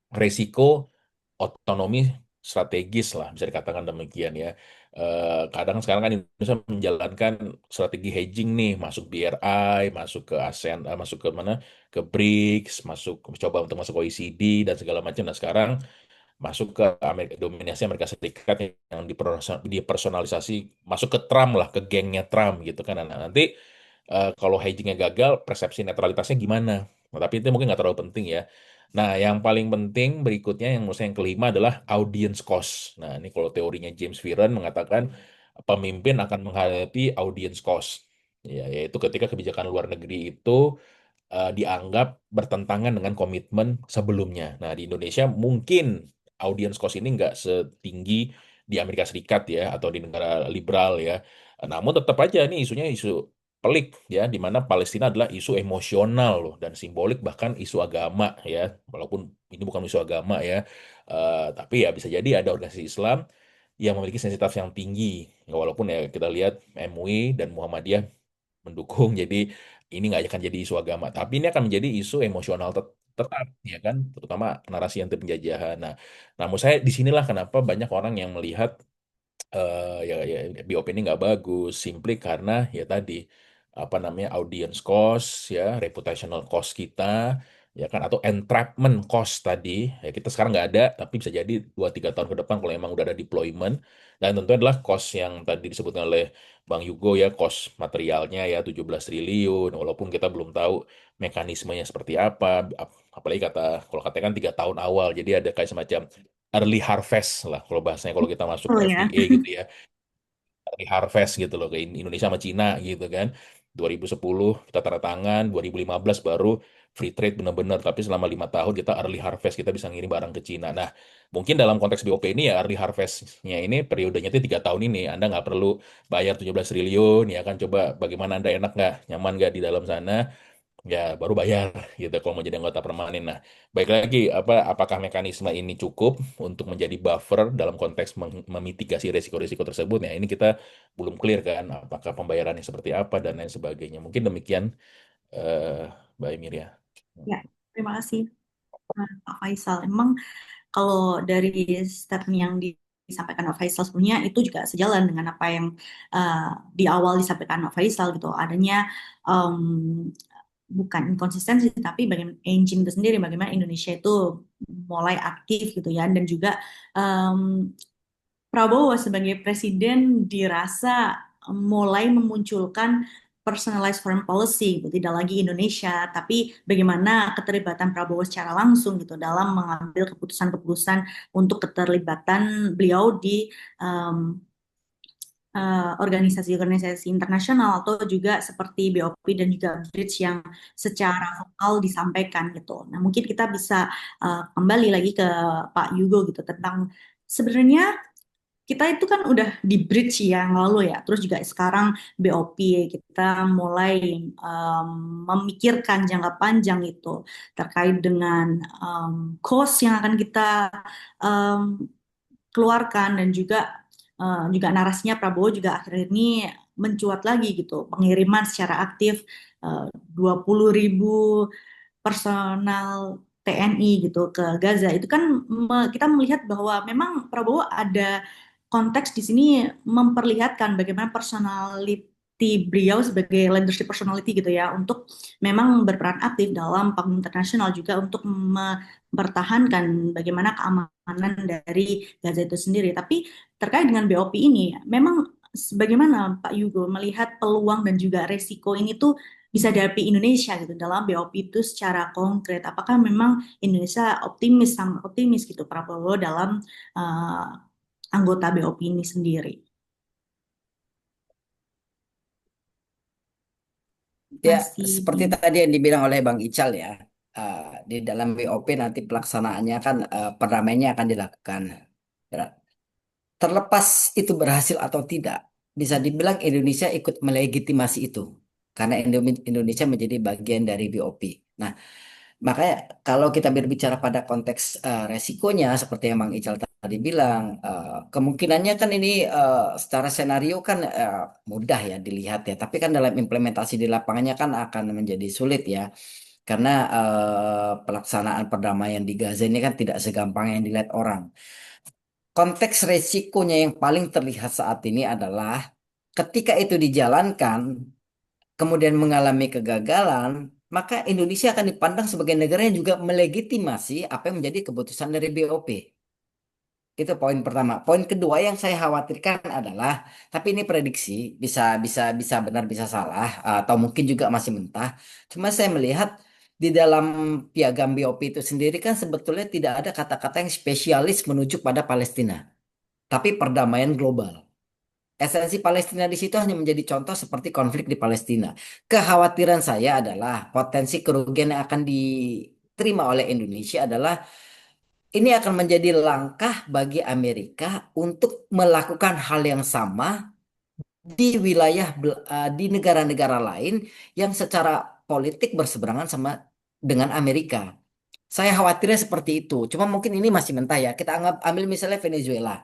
resiko otonomi strategis lah, bisa dikatakan demikian ya. Kadang sekarang kan Indonesia menjalankan strategi hedging nih, masuk BRI, masuk ke ASEAN, masuk ke mana, ke BRICS, masuk coba untuk masuk OECD dan segala macam. Nah sekarang masuk ke Amerika, dominasi Amerika Serikat yang dipersonalisasi, masuk ke Trump lah, ke gengnya Trump gitu kan. Nah, nanti kalau hedgingnya gagal, persepsi netralitasnya gimana? Nah, tapi itu mungkin nggak terlalu penting ya. Nah, yang paling penting berikutnya yang menurut saya yang kelima adalah audience cost. Nah, ini kalau teorinya James Fearon mengatakan pemimpin akan menghadapi audience cost. Ya, yaitu ketika kebijakan luar negeri itu dianggap bertentangan dengan komitmen sebelumnya. Nah, di Indonesia mungkin audience cost ini nggak setinggi di Amerika Serikat ya, atau di negara liberal ya. Namun tetap aja ini isunya isu pelik ya, di mana Palestina adalah isu emosional loh dan simbolik, bahkan isu agama ya. Walaupun ini bukan isu agama ya, tapi ya bisa jadi ada organisasi Islam yang memiliki sensitivitas yang tinggi. Ya, walaupun ya kita lihat MUI dan Muhammadiyah mendukung, jadi ini nggak akan jadi isu agama tapi ini akan menjadi isu emosional tetap ya kan, terutama narasi anti penjajahan. Nah, namun saya disinilah kenapa banyak orang yang melihat ya BOP ini nggak bagus, simply karena ya tadi apa namanya audience cost ya, reputational cost kita ya kan, atau entrapment cost tadi ya, kita sekarang nggak ada tapi bisa jadi 2-3 tahun ke depan kalau emang udah ada deployment. Dan tentu adalah cost yang tadi disebutkan oleh Bang Yugo ya, cost materialnya ya 17 triliun, walaupun kita belum tahu mekanismenya seperti apa. Apalagi kalau katakan kan 3 tahun awal, jadi ada kayak semacam early harvest lah kalau bahasanya, kalau kita masuk Oh ke ya. FTA gitu ya, early harvest gitu loh, ke Indonesia sama Cina gitu kan. 2010 kita tanda tangan, 2015 baru free trade benar-benar, tapi selama 5 tahun kita early harvest, kita bisa ngirim barang ke Cina. Nah, mungkin dalam konteks BOP ini ya early harvestnya ini periodenya itu 3 tahun ini, Anda nggak perlu bayar 17 triliun ya kan, coba bagaimana Anda enak nggak, nyaman nggak di dalam sana, ya baru bayar gitu kalau mau jadi anggota permanen. Nah, baik lagi apakah mekanisme ini cukup untuk menjadi buffer dalam konteks memitigasi risiko-risiko tersebut? Nah, ini kita belum clear kan, apakah pembayarannya seperti apa dan lain sebagainya. Mungkin demikian, eh Mbak Emir ya. Ya, terima kasih Pak Faisal. Emang kalau dari statement yang disampaikan Pak Faisal sebelumnya itu juga sejalan dengan apa yang uh, di awal disampaikan Pak Faisal gitu. Adanya um, bukan inkonsistensi tapi bagian engine itu sendiri, bagaimana Indonesia itu mulai aktif gitu ya, dan juga um, Prabowo sebagai presiden dirasa mulai memunculkan personalized foreign policy, gitu. Tidak lagi Indonesia, tapi bagaimana keterlibatan Prabowo secara langsung gitu dalam mengambil keputusan-keputusan untuk keterlibatan beliau di um, organisasi-organisasi internasional atau juga seperti BOP dan juga Bridge yang secara vokal disampaikan gitu. Nah, mungkin kita bisa kembali lagi ke Pak Yugo gitu tentang sebenarnya kita itu kan udah di Bridge yang lalu ya, terus juga sekarang BOP kita mulai um, memikirkan jangka panjang itu terkait dengan cost yang akan kita um, keluarkan dan juga narasinya Prabowo juga akhir ini mencuat lagi gitu pengiriman secara aktif 20.000 personal TNI gitu ke Gaza itu kan kita melihat bahwa memang Prabowo ada konteks di sini memperlihatkan bagaimana personality beliau sebagai leadership personality gitu ya untuk memang berperan aktif dalam panggung internasional juga untuk mempertahankan bagaimana keamanan dari Gaza itu sendiri. Tapi terkait dengan BOP ini, memang bagaimana Pak Yugo melihat peluang dan juga resiko ini tuh bisa dihadapi Indonesia gitu dalam BOP itu secara konkret. Apakah memang Indonesia optimis sama optimis gitu Prabowo dalam uh, anggota BOP ini sendiri? Ya, Masih di seperti tadi yang dibilang oleh Bang Ical ya, eh, di dalam WOP nanti pelaksanaannya kan perdamaiannya akan dilakukan. Ya, terlepas itu berhasil atau tidak, bisa dibilang Indonesia ikut melegitimasi itu karena Indonesia menjadi bagian dari BOP. Nah, makanya kalau kita berbicara pada konteks resikonya seperti yang Bang Ical tadi bilang, kemungkinannya kan ini secara senario kan mudah ya dilihat ya, tapi kan dalam implementasi di lapangannya kan akan menjadi sulit ya. Karena pelaksanaan perdamaian di Gaza ini kan tidak segampang yang dilihat orang. Konteks resikonya yang paling terlihat saat ini adalah ketika itu dijalankan, kemudian mengalami kegagalan, maka Indonesia akan dipandang sebagai negara yang juga melegitimasi apa yang menjadi keputusan dari BOP. Itu poin pertama. Poin kedua yang saya khawatirkan adalah, tapi ini prediksi, bisa bisa bisa benar bisa salah, atau mungkin juga masih mentah. Cuma saya melihat di dalam piagam BOP itu sendiri kan sebetulnya tidak ada kata-kata yang spesialis menuju pada Palestina, tapi perdamaian global. Esensi Palestina di situ hanya menjadi contoh seperti konflik di Palestina. Kekhawatiran saya adalah potensi kerugian yang akan diterima oleh Indonesia adalah ini akan menjadi langkah bagi Amerika untuk melakukan hal yang sama di wilayah di negara-negara lain yang secara politik berseberangan sama dengan Amerika. Saya khawatirnya seperti itu. Cuma mungkin ini masih mentah ya. Kita anggap ambil misalnya Venezuela.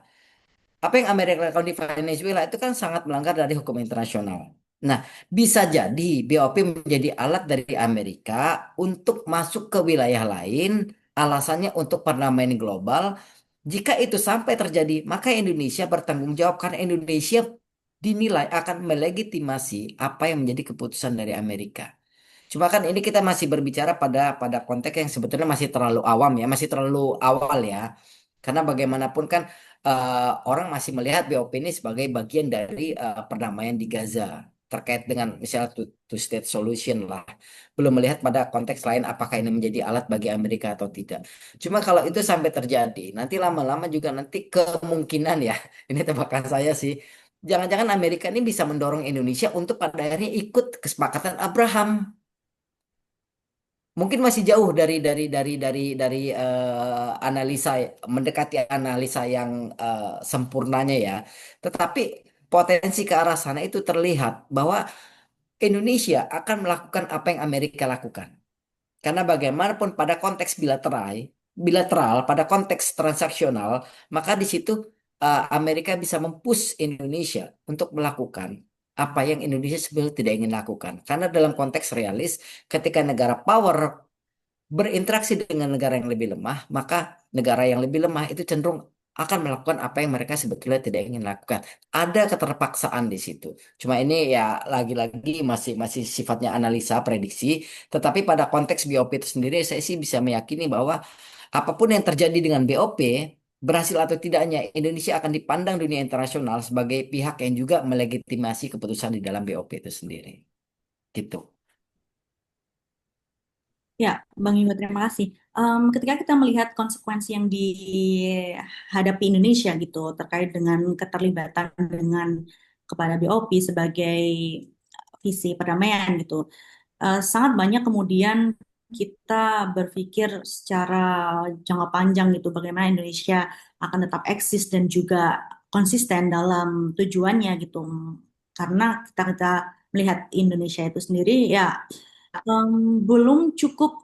Apa yang Amerika lakukan di Venezuela itu kan sangat melanggar dari hukum internasional. Nah, bisa jadi BOP menjadi alat dari Amerika untuk masuk ke wilayah lain, alasannya untuk perdamaian global. Jika itu sampai terjadi, maka Indonesia bertanggung jawab karena Indonesia dinilai akan melegitimasi apa yang menjadi keputusan dari Amerika. Cuma kan ini kita masih berbicara pada konteks yang sebetulnya masih terlalu awam ya, masih terlalu awal ya. Karena bagaimanapun kan orang masih melihat BOP ini sebagai bagian dari perdamaian di Gaza terkait dengan misalnya two state solution lah. Belum melihat pada konteks lain apakah ini menjadi alat bagi Amerika atau tidak. Cuma kalau itu sampai terjadi, nanti lama-lama juga nanti kemungkinan ya, ini tebakan saya sih, jangan-jangan Amerika ini bisa mendorong Indonesia untuk pada akhirnya ikut kesepakatan Abraham. Mungkin masih jauh dari analisa mendekati analisa yang sempurnanya ya. Tetapi potensi ke arah sana itu terlihat bahwa Indonesia akan melakukan apa yang Amerika lakukan. Karena bagaimanapun pada konteks bilateral, pada konteks transaksional, maka di situ Amerika bisa mempush Indonesia untuk melakukan apa yang Indonesia sebenarnya tidak ingin lakukan. Karena dalam konteks realis, ketika negara power berinteraksi dengan negara yang lebih lemah, maka negara yang lebih lemah itu cenderung akan melakukan apa yang mereka sebetulnya tidak ingin lakukan. Ada keterpaksaan di situ. Cuma ini ya lagi-lagi masih masih sifatnya analisa, prediksi. Tetapi pada konteks BOP itu sendiri, saya sih bisa meyakini bahwa apapun yang terjadi dengan BOP, berhasil atau tidaknya Indonesia akan dipandang dunia internasional sebagai pihak yang juga melegitimasi keputusan di dalam BOP itu sendiri. Gitu. Ya, Bang Iwa, terima kasih. Ketika kita melihat konsekuensi yang dihadapi Indonesia gitu terkait dengan keterlibatan dengan kepada BOP sebagai visi perdamaian gitu, sangat banyak kemudian kita berpikir secara jangka panjang gitu bagaimana Indonesia akan tetap eksis dan juga konsisten dalam tujuannya gitu. Karena kita melihat Indonesia itu sendiri ya belum cukup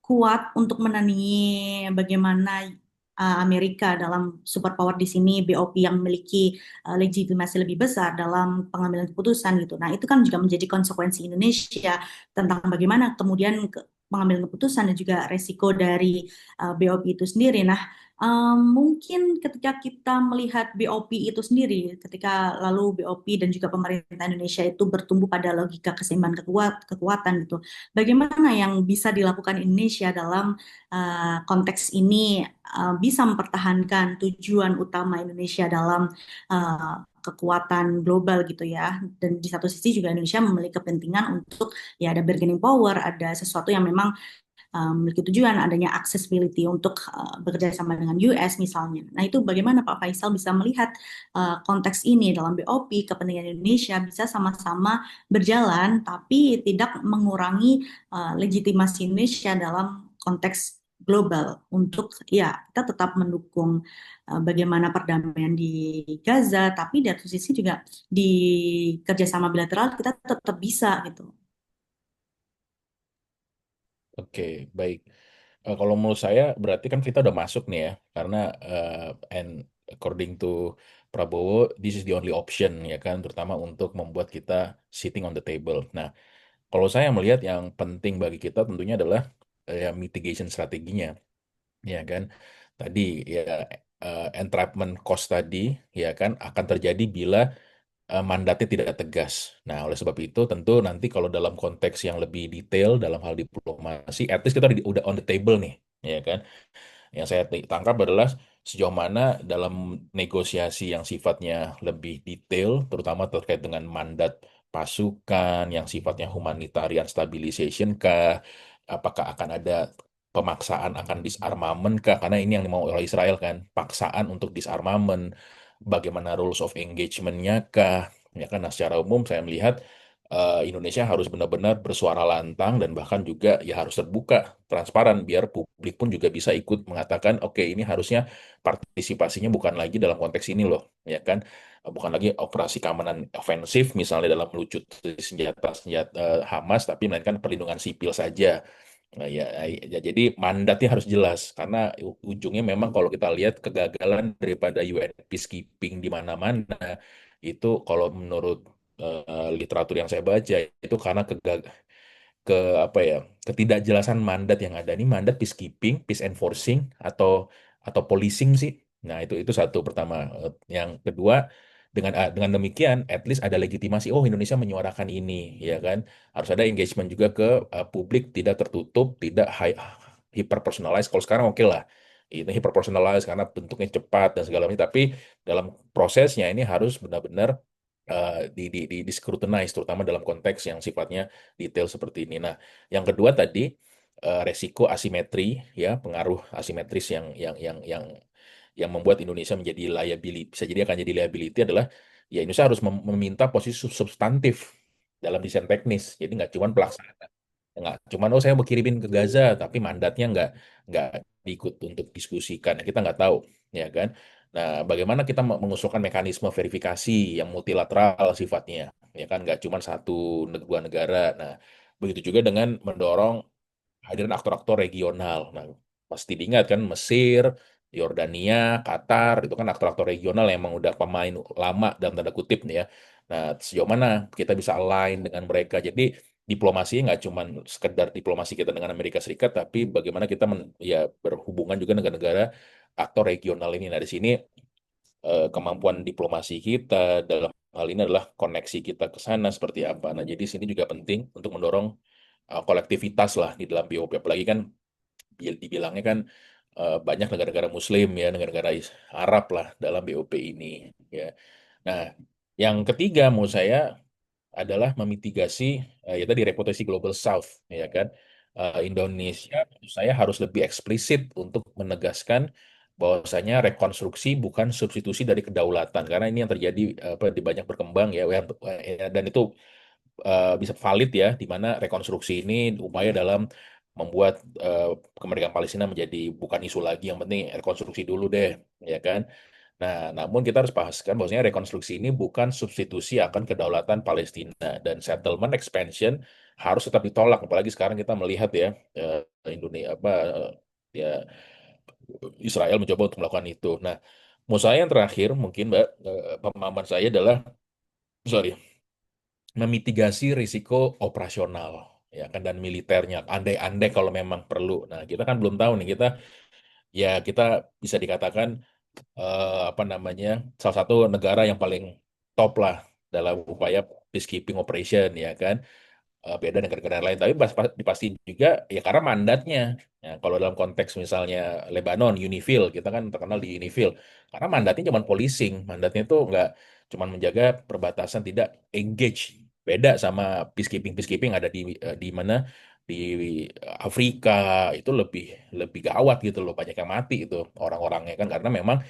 kuat untuk menandingi bagaimana Amerika dalam superpower di sini, BOP yang memiliki legitimasi lebih besar dalam pengambilan keputusan gitu. Nah, itu kan juga menjadi konsekuensi Indonesia tentang bagaimana kemudian pengambilan keputusan dan juga resiko dari BOP itu sendiri. Nah, mungkin ketika kita melihat BOP itu sendiri, ketika lalu BOP dan juga pemerintah Indonesia itu bertumbuh pada logika keseimbangan kekuatan gitu. Bagaimana yang bisa dilakukan Indonesia dalam konteks ini bisa mempertahankan tujuan utama Indonesia dalam kekuatan global gitu ya. Dan di satu sisi juga Indonesia memiliki kepentingan untuk ya ada bargaining power, ada sesuatu yang memang memiliki tujuan adanya accessibility untuk bekerja sama dengan US misalnya. Nah itu bagaimana Pak Faisal bisa melihat konteks ini dalam BOP kepentingan Indonesia bisa sama-sama berjalan tapi tidak mengurangi legitimasi Indonesia dalam konteks global untuk ya kita tetap mendukung bagaimana perdamaian di Gaza tapi di satu sisi juga di kerjasama bilateral kita tetap bisa gitu. Oke, baik. Kalau menurut saya berarti kan kita udah masuk nih ya, karena and according to Prabowo, this is the only option ya kan, terutama untuk membuat kita sitting on the table. Nah, kalau saya melihat yang penting bagi kita tentunya adalah ya mitigation strateginya, ya kan. Tadi ya entrapment cost tadi ya kan akan terjadi bila mandatnya tidak tegas. Nah, oleh sebab itu tentu nanti kalau dalam konteks yang lebih detail dalam hal diplomasi, at least kita udah on the table nih, ya kan? Yang saya tangkap adalah sejauh mana dalam negosiasi yang sifatnya lebih detail, terutama terkait dengan mandat pasukan yang sifatnya humanitarian stabilization kah, apakah akan ada pemaksaan akan disarmament kah, karena ini yang mau oleh Israel kan, paksaan untuk disarmament, bagaimana rules of engagement-nya kah, ya kan, nah secara umum saya melihat Indonesia harus benar-benar bersuara lantang dan bahkan juga ya harus terbuka, transparan biar publik pun juga bisa ikut mengatakan oke ini harusnya partisipasinya bukan lagi dalam konteks ini loh, ya kan. Bukan lagi operasi keamanan ofensif misalnya dalam melucuti senjata-senjata Hamas tapi melainkan perlindungan sipil saja. Nah, ya, ya, jadi mandatnya harus jelas karena ujungnya memang kalau kita lihat kegagalan daripada UN peacekeeping di mana-mana itu kalau menurut literatur yang saya baca itu karena ke apa ya ketidakjelasan mandat yang ada. Ini mandat peacekeeping, peace enforcing atau policing sih. Nah itu satu pertama. Yang kedua dengan demikian at least ada legitimasi. Oh Indonesia menyuarakan ini, ya kan. Harus ada engagement juga ke publik, tidak tertutup, tidak hyper personalized. Kalau sekarang oke lah. Ini hyper personalized karena bentuknya cepat dan segala macam. Tapi dalam prosesnya ini harus benar-benar di scrutinize, terutama dalam konteks yang sifatnya detail seperti ini. Nah, yang kedua tadi resiko asimetri, ya pengaruh asimetris yang membuat Indonesia menjadi liability, bisa jadi akan jadi liability adalah ya Indonesia harus meminta posisi substantif dalam desain teknis. Jadi nggak cuma pelaksanaan, nggak cuma oh saya mau kirimin ke Gaza, tapi mandatnya nggak diikut untuk diskusikan. Kita nggak tahu, ya kan? Nah, bagaimana kita mengusulkan mekanisme verifikasi yang multilateral sifatnya, ya kan? Nggak cuma satu dua negara. Nah, begitu juga dengan mendorong hadiran aktor-aktor regional. Nah, pasti diingat kan Mesir, Yordania, Qatar, itu kan aktor-aktor regional yang emang udah pemain lama dalam tanda kutip nih ya. Nah, sejauh mana kita bisa align dengan mereka. Jadi diplomasi nggak cuma sekedar diplomasi kita dengan Amerika Serikat, tapi bagaimana kita ya berhubungan juga dengan negara aktor regional ini. Nah, di sini kemampuan diplomasi kita dalam hal ini adalah koneksi kita ke sana seperti apa. Nah, jadi sini juga penting untuk mendorong kolektivitas lah di dalam BOP. Apalagi kan dibilangnya kan banyak negara-negara Muslim ya, negara-negara Arab lah dalam BOP ini ya. Nah, yang ketiga mau saya adalah memitigasi ya tadi reputasi Global South ya kan. Indonesia menurut saya harus lebih eksplisit untuk menegaskan bahwasanya rekonstruksi bukan substitusi dari kedaulatan karena ini yang terjadi apa di banyak berkembang ya, dan itu bisa valid ya di mana rekonstruksi ini upaya dalam membuat kemerdekaan Palestina menjadi bukan isu lagi, yang penting rekonstruksi dulu deh ya kan. Nah, namun kita harus pastikan bahwasanya rekonstruksi ini bukan substitusi akan kedaulatan Palestina, dan settlement expansion harus tetap ditolak. Apalagi sekarang kita melihat ya Indonesia apa ya Israel mencoba untuk melakukan itu. Nah, menurut saya yang terakhir mungkin Mbak, pemahaman saya adalah sorry, memitigasi risiko operasional ya kan dan militernya. Andai-andai kalau memang perlu. Nah, kita kan belum tahu nih, kita bisa dikatakan apa namanya salah satu negara yang paling top lah dalam upaya peacekeeping operation ya kan. Beda dengan negara lain, tapi dipastiin juga ya karena mandatnya. Ya, kalau dalam konteks misalnya Lebanon, UNIFIL, kita kan terkenal di UNIFIL karena mandatnya cuma policing, mandatnya itu nggak cuma menjaga perbatasan, tidak engage. Beda sama peacekeeping peacekeeping ada di mana di Afrika, itu lebih lebih gawat gitu loh, banyak yang mati itu orang-orangnya kan karena memang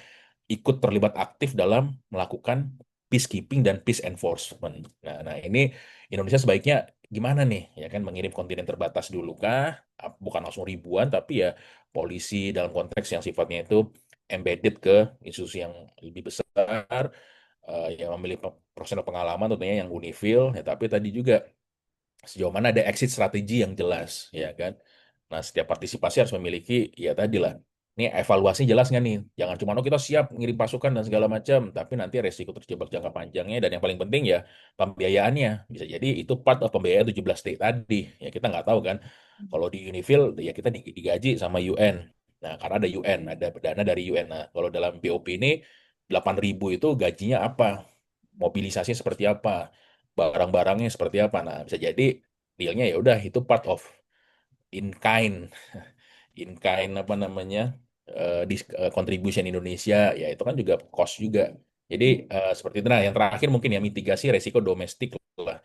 ikut terlibat aktif dalam melakukan peacekeeping dan peace enforcement. Nah, ini Indonesia sebaiknya gimana nih? Ya kan mengirim kontingen terbatas dulu kah? Bukan langsung ribuan, tapi ya polisi dalam konteks yang sifatnya itu embedded ke institusi yang lebih besar, yang memiliki profesional pengalaman tentunya yang UNIFIL, ya, tapi tadi juga sejauh mana ada exit strategi yang jelas, ya kan? Nah, setiap partisipasi harus memiliki, ya tadi lah, ini evaluasi jelas nggak nih? Jangan cuma, oh kita siap ngirim pasukan dan segala macam, tapi nanti resiko terjebak jangka panjangnya, dan yang paling penting ya pembiayaannya. Bisa jadi itu part of pembiayaan 17T tadi. Ya kita nggak tahu kan, kalau di Unifil, ya kita digaji sama UN. Nah, karena ada UN, ada dana dari UN. Nah, kalau dalam BOP ini, 8.000 itu gajinya apa? Mobilisasinya seperti apa? Barang-barangnya seperti apa? Nah, bisa jadi dealnya ya udah itu part of in kind, in kind apa namanya contribution Indonesia, ya itu kan juga cost juga. Jadi seperti itu. Nah, yang terakhir mungkin ya mitigasi resiko domestik lah.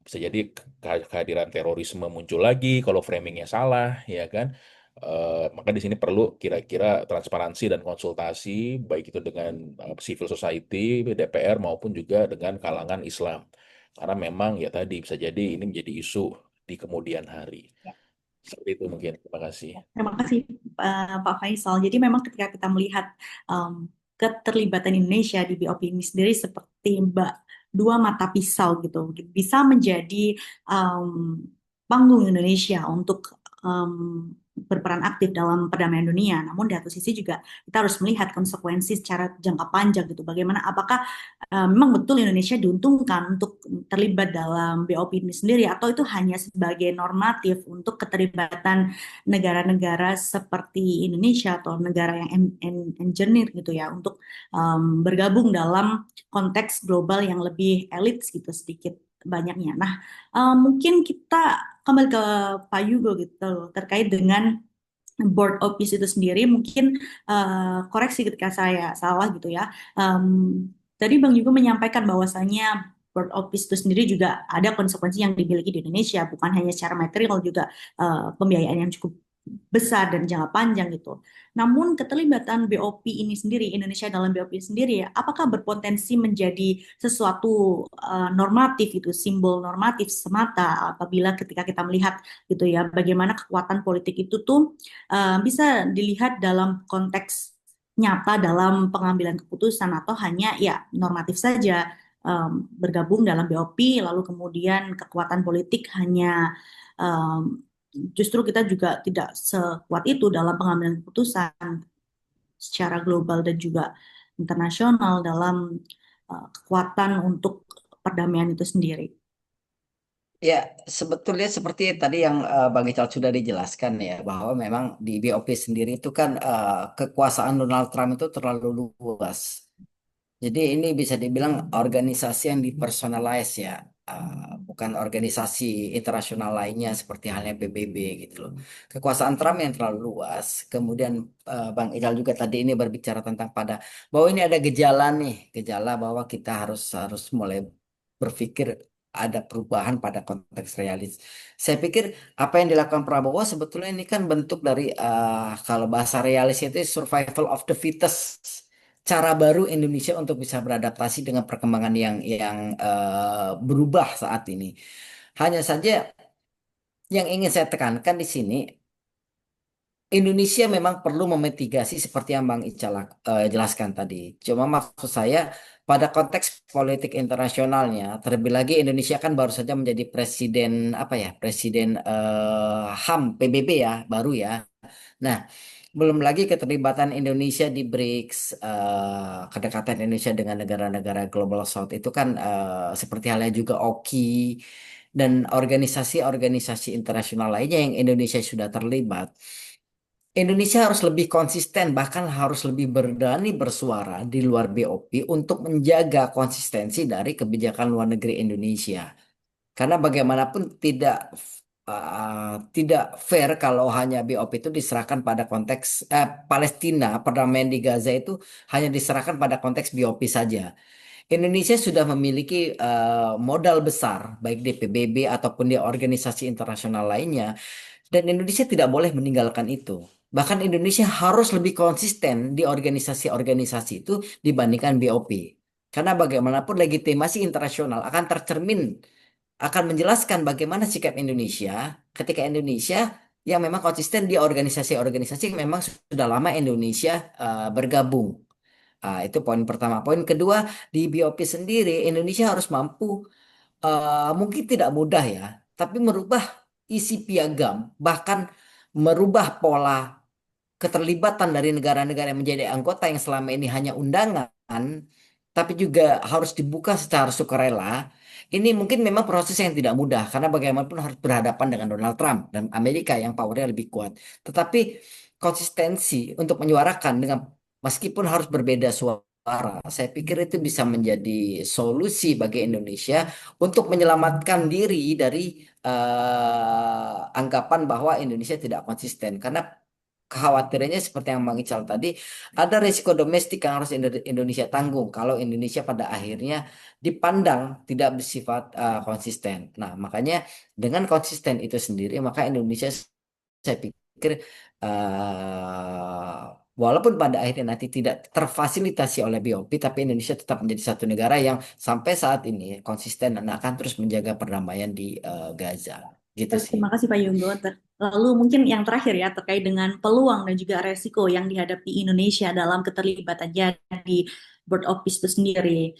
Bisa jadi kehadiran terorisme muncul lagi kalau framingnya salah, ya kan. Maka di sini perlu kira-kira transparansi dan konsultasi baik itu dengan civil society, DPR maupun juga dengan kalangan Islam. Karena memang ya tadi bisa jadi ini menjadi isu di kemudian hari. Seperti itu mungkin. Terima kasih. Terima kasih Pak Faisal. Jadi memang ketika kita melihat keterlibatan Indonesia di BOP ini sendiri seperti dua mata pisau gitu, bisa menjadi um, panggung Indonesia untuk berperan aktif dalam perdamaian dunia. Namun di satu sisi juga kita harus melihat konsekuensi secara jangka panjang gitu. Bagaimana apakah memang betul Indonesia diuntungkan untuk terlibat dalam BOP ini sendiri atau itu hanya sebagai normatif untuk keterlibatan negara-negara seperti Indonesia atau negara yang engineer gitu ya untuk bergabung dalam konteks global yang lebih elit gitu sedikit banyaknya. Nah, mungkin kita kembali ke Pak Yugo gitu terkait dengan board office itu sendiri. Mungkin koreksi ketika saya salah gitu ya. Tadi Bang Yugo menyampaikan bahwasanya board office itu sendiri juga ada konsekuensi yang dimiliki di Indonesia, bukan hanya secara material juga pembiayaan yang cukup besar dan jangka panjang gitu. Namun keterlibatan BOP ini sendiri, Indonesia dalam BOP sendiri, apakah berpotensi menjadi sesuatu normatif itu, simbol normatif semata apabila ketika kita melihat gitu ya, bagaimana kekuatan politik itu tuh bisa dilihat dalam konteks nyata dalam pengambilan keputusan atau hanya ya normatif saja bergabung dalam BOP lalu kemudian kekuatan politik hanya um, justru kita juga tidak sekuat itu dalam pengambilan keputusan secara global dan juga internasional dalam kekuatan untuk perdamaian itu sendiri. Ya, sebetulnya seperti tadi yang Bang Ical sudah dijelaskan ya, bahwa memang di BOP sendiri itu kan kekuasaan Donald Trump itu terlalu luas. Jadi ini bisa dibilang organisasi yang dipersonalize ya, bukan bukan organisasi internasional lainnya seperti halnya PBB gitu loh. Kekuasaan Trump yang terlalu luas. Kemudian Bang Ical juga tadi ini berbicara tentang bahwa ini ada gejala nih, gejala bahwa kita harus harus mulai berpikir ada perubahan pada konteks realis. Saya pikir apa yang dilakukan Prabowo sebetulnya ini kan bentuk dari kalau bahasa realis itu survival of the fittest, cara baru Indonesia untuk bisa beradaptasi dengan perkembangan yang berubah saat ini. Hanya saja yang ingin saya tekankan di sini, Indonesia memang perlu memitigasi seperti yang Bang Ical jelaskan tadi. Cuma maksud saya pada konteks politik internasionalnya, terlebih lagi Indonesia kan baru saja menjadi presiden apa ya, presiden HAM PBB ya, baru ya. Nah, belum lagi keterlibatan Indonesia di BRICS, kedekatan Indonesia dengan negara-negara Global South itu kan seperti halnya juga OKI dan organisasi-organisasi internasional lainnya yang Indonesia sudah terlibat. Indonesia harus lebih konsisten, bahkan harus lebih berani bersuara di luar BOP untuk menjaga konsistensi dari kebijakan luar negeri Indonesia. Karena bagaimanapun tidak fair kalau hanya BOP itu diserahkan pada konteks Palestina, perdamaian di Gaza itu hanya diserahkan pada konteks BOP saja. Indonesia sudah memiliki modal besar, baik di PBB ataupun di organisasi internasional lainnya, dan Indonesia tidak boleh meninggalkan itu. Bahkan Indonesia harus lebih konsisten di organisasi-organisasi itu dibandingkan BOP. Karena bagaimanapun legitimasi internasional akan tercermin, akan menjelaskan bagaimana sikap Indonesia ketika Indonesia yang memang konsisten di organisasi-organisasi yang memang sudah lama Indonesia bergabung. Itu poin pertama. Poin kedua, di BOP sendiri Indonesia harus mampu, mungkin tidak mudah ya, tapi merubah isi piagam, bahkan merubah pola keterlibatan dari negara-negara yang menjadi anggota yang selama ini hanya undangan, tapi juga harus dibuka secara sukarela. Ini mungkin memang proses yang tidak mudah karena bagaimanapun harus berhadapan dengan Donald Trump dan Amerika yang powernya lebih kuat. Tetapi konsistensi untuk menyuarakan dengan meskipun harus berbeda suara, saya pikir itu bisa menjadi solusi bagi Indonesia untuk menyelamatkan diri dari anggapan bahwa Indonesia tidak konsisten. Karena kekhawatirannya seperti yang Bang Ical tadi, ada risiko domestik yang harus Indonesia tanggung kalau Indonesia pada akhirnya dipandang tidak bersifat konsisten. Nah, makanya dengan konsisten itu sendiri, maka Indonesia saya pikir walaupun pada akhirnya nanti tidak terfasilitasi oleh BOP, tapi Indonesia tetap menjadi satu negara yang sampai saat ini konsisten dan akan terus menjaga perdamaian di Gaza. Gitu Baik, sih. terima kasih Pak Yunggo. Lalu mungkin yang terakhir ya terkait dengan peluang dan juga resiko yang dihadapi Indonesia dalam keterlibatannya di Board of Peace itu sendiri.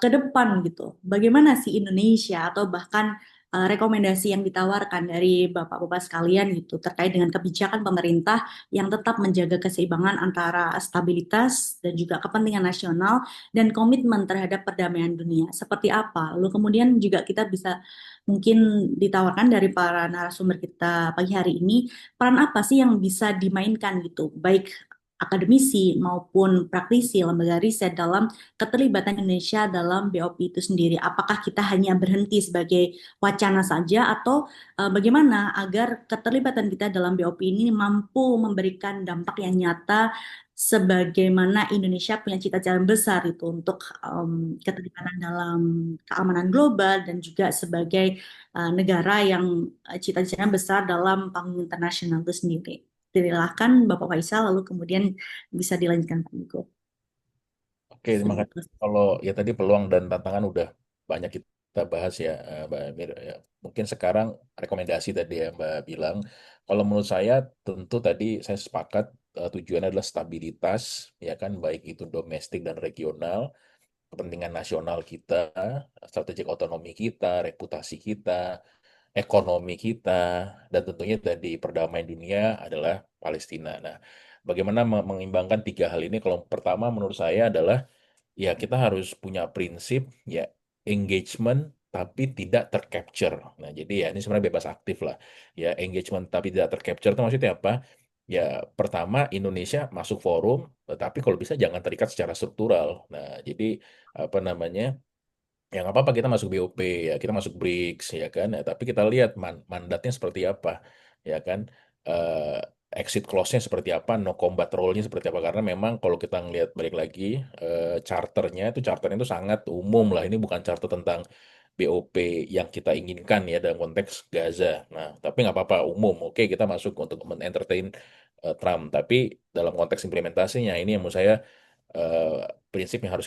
Ke depan gitu, bagaimana sih Indonesia atau bahkan rekomendasi yang ditawarkan dari Bapak-Bapak sekalian gitu terkait dengan kebijakan pemerintah yang tetap menjaga keseimbangan antara stabilitas dan juga kepentingan nasional dan komitmen terhadap perdamaian dunia. Seperti apa? Lalu kemudian juga kita bisa mungkin ditawarkan dari para narasumber kita pagi hari ini, peran apa sih yang bisa dimainkan gitu, baik akademisi maupun praktisi lembaga riset dalam keterlibatan Indonesia dalam BOP itu sendiri. Apakah kita hanya berhenti sebagai wacana saja atau bagaimana agar keterlibatan kita dalam BOP ini mampu memberikan dampak yang nyata sebagaimana Indonesia punya cita-cita besar itu untuk keterlibatan dalam keamanan global dan juga sebagai negara yang cita-citanya besar dalam panggung internasional itu sendiri. Silakan Bapak Faisal, lalu kemudian bisa dilanjutkan Pak Niko. Oke, terima kasih. Kalau ya tadi peluang dan tantangan udah banyak kita bahas ya, Mbak Amir. Ya, mungkin sekarang rekomendasi tadi ya Mbak bilang. Kalau menurut saya tentu tadi saya sepakat tujuannya adalah stabilitas, ya kan, baik itu domestik dan regional, kepentingan nasional kita, strategik otonomi kita, reputasi kita, ekonomi kita, dan tentunya tadi perdamaian dunia adalah Palestina. Nah, bagaimana mengimbangkan tiga hal ini? Kalau pertama menurut saya adalah ya kita harus punya prinsip ya engagement tapi tidak tercapture. Nah, jadi ya ini sebenarnya bebas aktif lah. Ya engagement tapi tidak tercapture itu maksudnya apa? Ya pertama Indonesia masuk forum, tetapi kalau bisa jangan terikat secara struktural. Nah, jadi apa namanya? ya nggak apa-apa kita masuk BOP ya, kita masuk BRICS ya kan, ya, tapi kita lihat mandatnya seperti apa ya kan. Eh, Exit clause-nya seperti apa, no combat role-nya seperti apa, karena memang kalau kita ngelihat balik lagi charternya itu sangat umum lah, ini bukan charter tentang BOP yang kita inginkan ya dalam konteks Gaza. Nah, tapi nggak apa-apa umum, oke kita masuk untuk men-entertain Trump, tapi dalam konteks implementasinya ini yang menurut saya eh, prinsip yang harus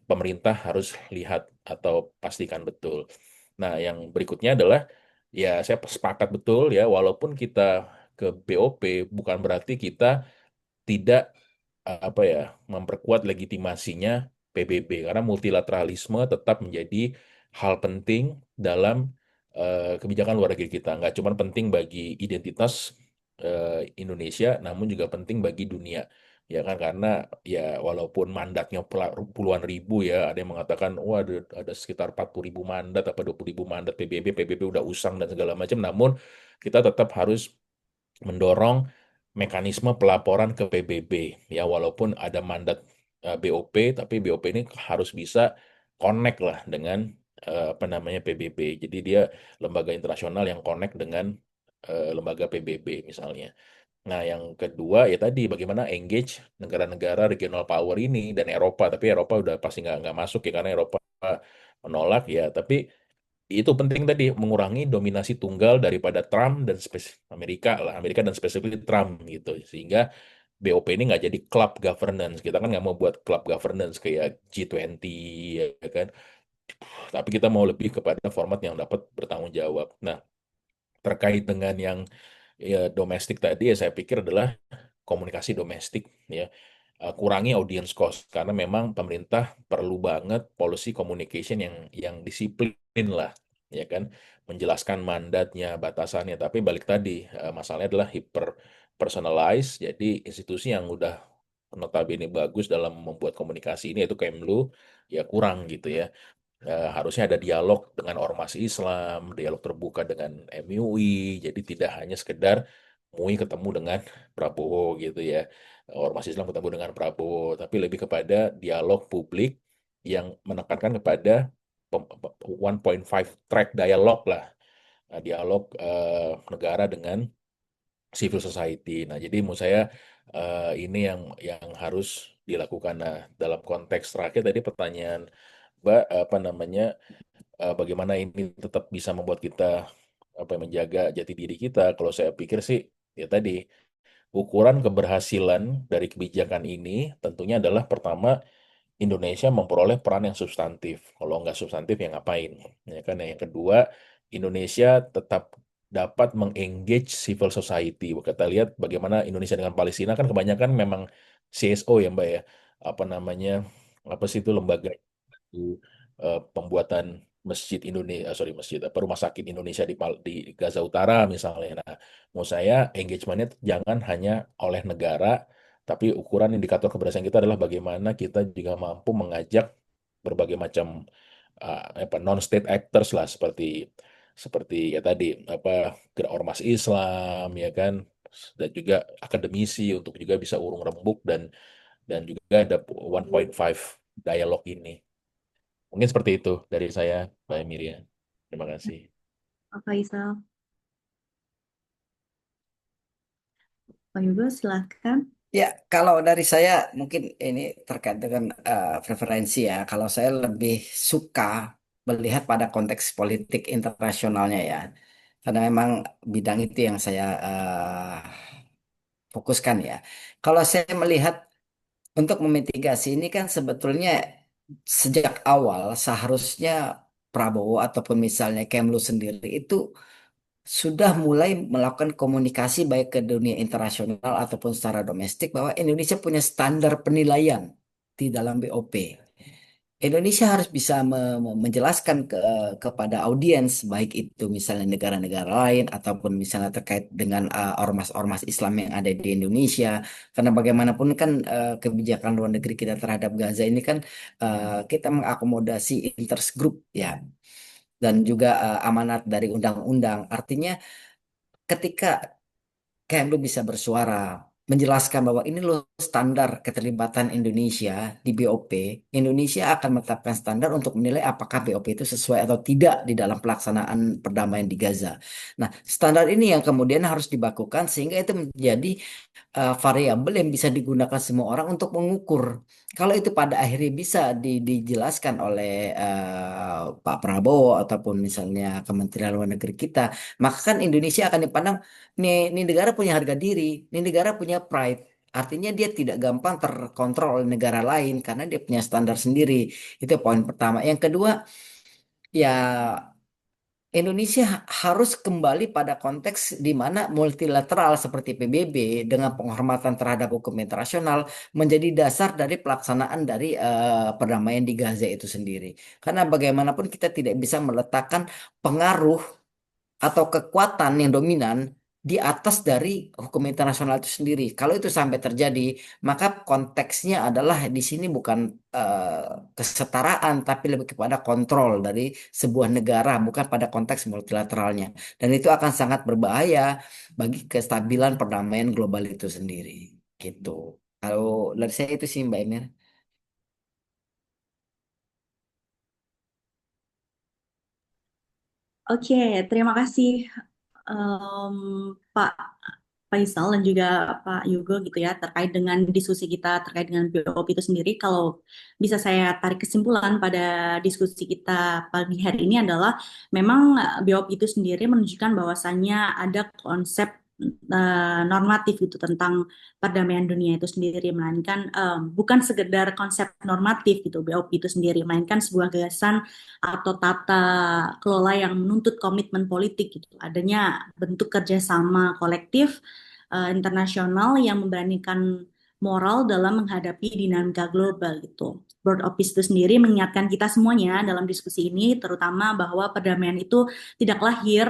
pemerintah harus lihat atau pastikan betul. Nah, yang berikutnya adalah ya saya sepakat betul ya, walaupun kita ke BOP bukan berarti kita tidak apa ya memperkuat legitimasinya PBB, karena multilateralisme tetap menjadi hal penting dalam kebijakan luar negeri kita. Nggak cuma penting bagi identitas Indonesia, namun juga penting bagi dunia. Ya kan, karena ya walaupun mandatnya puluhan ribu ya, ada yang mengatakan wah ada sekitar 40 ribu mandat apa 20 ribu mandat PBB udah usang dan segala macam, namun kita tetap harus mendorong mekanisme pelaporan ke PBB ya, walaupun ada mandat BOP, tapi BOP ini harus bisa connect lah dengan apa namanya PBB. Jadi dia lembaga internasional yang connect dengan lembaga PBB misalnya. Nah, yang kedua ya tadi bagaimana engage negara-negara regional power ini dan Eropa, tapi Eropa udah pasti nggak masuk ya karena Eropa menolak ya. Tapi itu penting tadi mengurangi dominasi tunggal daripada Trump dan Amerika lah, Amerika dan spesifik Trump gitu, sehingga BOP ini nggak jadi club governance. Kita kan nggak mau buat club governance kayak G20 ya kan, tapi kita mau lebih kepada format yang dapat bertanggung jawab. Nah, terkait dengan yang ya, domestik tadi ya saya pikir adalah komunikasi domestik ya. Kurangi audience cost karena memang pemerintah perlu banget policy communication yang disiplin lah ya kan, menjelaskan mandatnya, batasannya, tapi balik tadi masalahnya adalah hyper personalized, jadi institusi yang udah notabene bagus dalam membuat komunikasi ini yaitu Kemlu ya kurang gitu ya. Harusnya ada dialog dengan ormas Islam, dialog terbuka dengan MUI, jadi tidak hanya sekedar MUI ketemu dengan Prabowo gitu ya, ormas Islam ketemu dengan Prabowo, tapi lebih kepada dialog publik yang menekankan kepada 1.5 track dialog lah. Nah, dialog negara dengan civil society. Nah, jadi menurut saya ini yang harus dilakukan. Nah, dalam konteks terakhir tadi pertanyaan Mbak apa namanya bagaimana ini tetap bisa membuat kita apa menjaga jati diri kita. Kalau saya pikir sih ya tadi ukuran keberhasilan dari kebijakan ini tentunya adalah pertama Indonesia memperoleh peran yang substantif. Kalau nggak substantif ya ngapain? Ya kan. Yang kedua, Indonesia tetap dapat mengengage civil society. Kita lihat bagaimana Indonesia dengan Palestina kan kebanyakan memang CSO ya Mbak ya. Apa namanya? Apa sih itu lembaga itu pembuatan masjid Indonesia, sorry masjid, apa rumah sakit Indonesia di Gaza Utara misalnya. Nah, mau saya engagementnya jangan hanya oleh negara, tapi ukuran indikator keberhasilan kita adalah bagaimana kita juga mampu mengajak berbagai macam apa non-state actors lah seperti seperti ya tadi apa gerak ormas Islam ya kan, dan juga akademisi untuk juga bisa urung rembuk dan juga ada 1.5 dialog ini. Mungkin seperti itu dari saya, Mbak Emilia. Terima kasih. Pak Faisal, Pak Yugo silahkan. Ya, kalau dari saya mungkin ini terkait dengan preferensi ya. Kalau saya lebih suka melihat pada konteks politik internasionalnya ya. Karena memang bidang itu yang saya fokuskan ya. Kalau saya melihat untuk memitigasi ini kan sebetulnya sejak awal seharusnya Prabowo ataupun misalnya Kemlu sendiri itu sudah mulai melakukan komunikasi baik ke dunia internasional ataupun secara domestik bahwa Indonesia punya standar penilaian di dalam BOP. Indonesia harus bisa menjelaskan kepada audiens baik itu misalnya negara-negara lain ataupun misalnya terkait dengan ormas-ormas Islam yang ada di Indonesia, karena bagaimanapun kan kebijakan luar negeri kita terhadap Gaza ini kan kita mengakomodasi interest group ya, dan juga amanat dari undang-undang. Artinya ketika Kemlu bisa bersuara menjelaskan bahwa ini loh standar keterlibatan Indonesia di BOP. Indonesia akan menetapkan standar untuk menilai apakah BOP itu sesuai atau tidak di dalam pelaksanaan perdamaian di Gaza. Nah, standar ini yang kemudian harus dibakukan sehingga itu menjadi variabel yang bisa digunakan semua orang untuk mengukur. Kalau itu pada akhirnya bisa dijelaskan oleh Pak Prabowo ataupun misalnya Kementerian Luar Negeri kita, maka kan Indonesia akan dipandang nih negara punya harga diri, nih negara punya pride. Artinya dia tidak gampang terkontrol oleh negara lain karena dia punya standar sendiri. Itu poin pertama. Yang kedua, ya Indonesia harus kembali pada konteks di mana multilateral seperti PBB dengan penghormatan terhadap hukum internasional menjadi dasar dari pelaksanaan dari perdamaian di Gaza itu sendiri. Karena bagaimanapun kita tidak bisa meletakkan pengaruh atau kekuatan yang dominan di atas dari hukum internasional itu sendiri. Kalau itu sampai terjadi, maka konteksnya adalah di sini bukan kesetaraan, tapi lebih kepada kontrol dari sebuah negara, bukan pada konteks multilateralnya. Dan itu akan sangat berbahaya bagi kestabilan perdamaian global itu sendiri. Gitu. Kalau dari saya itu sih Mbak Emir. Oke, terima kasih em, Pak Faisal dan juga Pak Yugo gitu ya terkait dengan diskusi kita terkait dengan BOP itu sendiri. Kalau bisa saya tarik kesimpulan pada diskusi kita pagi hari ini adalah memang BOP itu sendiri menunjukkan bahwasannya ada konsep normatif gitu tentang perdamaian dunia itu sendiri, melainkan bukan sekedar konsep normatif gitu BOP itu sendiri, melainkan sebuah gagasan atau tata kelola yang menuntut komitmen politik gitu. Adanya bentuk kerjasama kolektif internasional yang memberanikan moral dalam menghadapi dinamika global gitu. World of Peace itu sendiri mengingatkan kita semuanya dalam diskusi ini, terutama bahwa perdamaian itu tidak lahir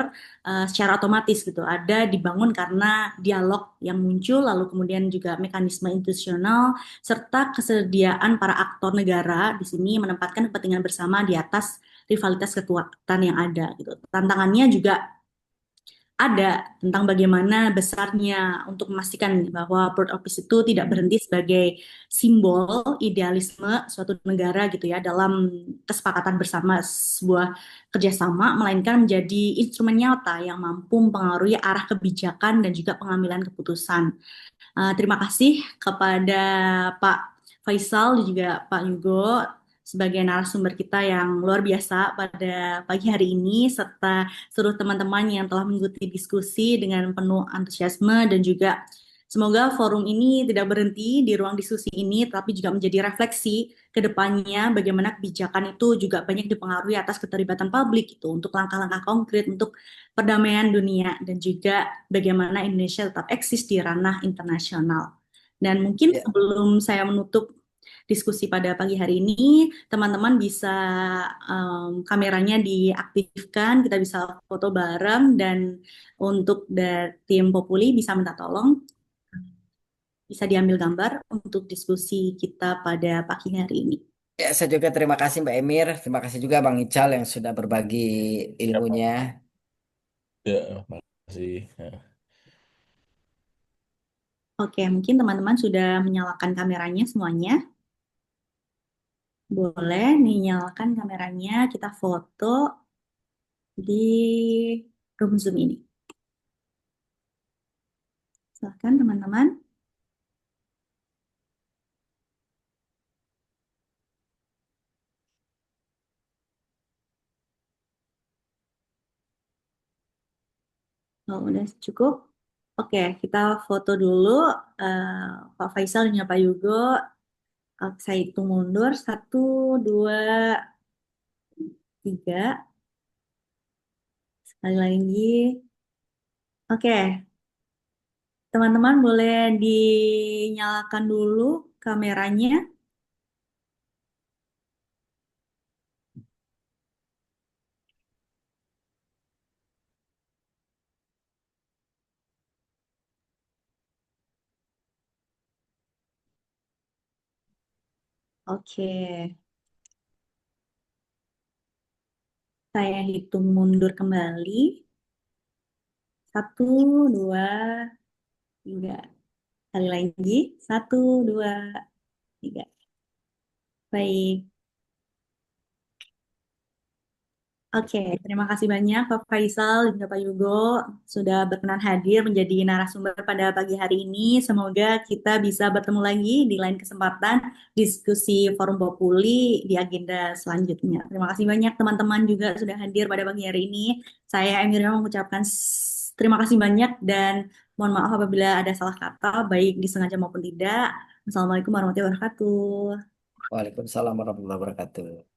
secara otomatis gitu. Ada dibangun karena dialog yang muncul, lalu kemudian juga mekanisme institusional serta kesediaan para aktor negara di sini menempatkan kepentingan bersama di atas rivalitas kekuatan yang ada gitu. Tantangannya juga ada tentang bagaimana besarnya untuk memastikan bahwa Board of Peace itu tidak berhenti sebagai simbol idealisme suatu negara gitu ya dalam kesepakatan bersama sebuah kerjasama, melainkan menjadi instrumen nyata yang mampu mempengaruhi arah kebijakan dan juga pengambilan keputusan. Terima kasih kepada Pak Faisal dan juga Pak Yugo sebagai narasumber kita yang luar biasa pada pagi hari ini, serta seluruh teman-teman yang telah mengikuti diskusi dengan penuh antusiasme, dan juga semoga forum ini tidak berhenti di ruang diskusi ini, tapi juga menjadi refleksi ke depannya bagaimana kebijakan itu juga banyak dipengaruhi atas keterlibatan publik itu untuk langkah-langkah konkret untuk perdamaian dunia dan juga bagaimana Indonesia tetap eksis di ranah internasional. Dan mungkin Ya, sebelum saya menutup diskusi pada pagi hari ini, teman-teman bisa kameranya diaktifkan, kita bisa foto bareng, dan untuk dari tim Populi bisa minta tolong, bisa diambil gambar untuk diskusi kita pada pagi hari ini. ya, saya juga terima kasih Mbak Emir, terima kasih juga Bang Ical yang sudah berbagi Siap. ilmunya. Ya, makasih. Ya. Oke, mungkin teman-teman sudah menyalakan kameranya semuanya. Boleh nih nyalakan kameranya, kita foto di room Zoom ini. Silahkan teman-teman. Kalau udah cukup, oke, kita foto dulu eh, Pak Faisal dan Pak Yugo. Saya hitung mundur, satu, dua, tiga. Sekali lagi. Oke, teman-teman boleh dinyalakan dulu kameranya. Oke, saya hitung mundur kembali. Satu, dua, tiga. Sekali lagi, satu, dua, tiga. Baik. Oke, terima kasih banyak Pak Faisal dan juga Pak Yugo sudah berkenan hadir menjadi narasumber pada pagi hari ini. Semoga kita bisa bertemu lagi di lain kesempatan diskusi Forum Populi di agenda selanjutnya. Terima kasih banyak teman-teman juga sudah hadir pada pagi hari ini. Saya Emilia mengucapkan terima kasih banyak dan mohon maaf apabila ada salah kata, baik disengaja maupun tidak. Wassalamualaikum warahmatullahi wabarakatuh. Waalaikumsalam warahmatullahi wabarakatuh.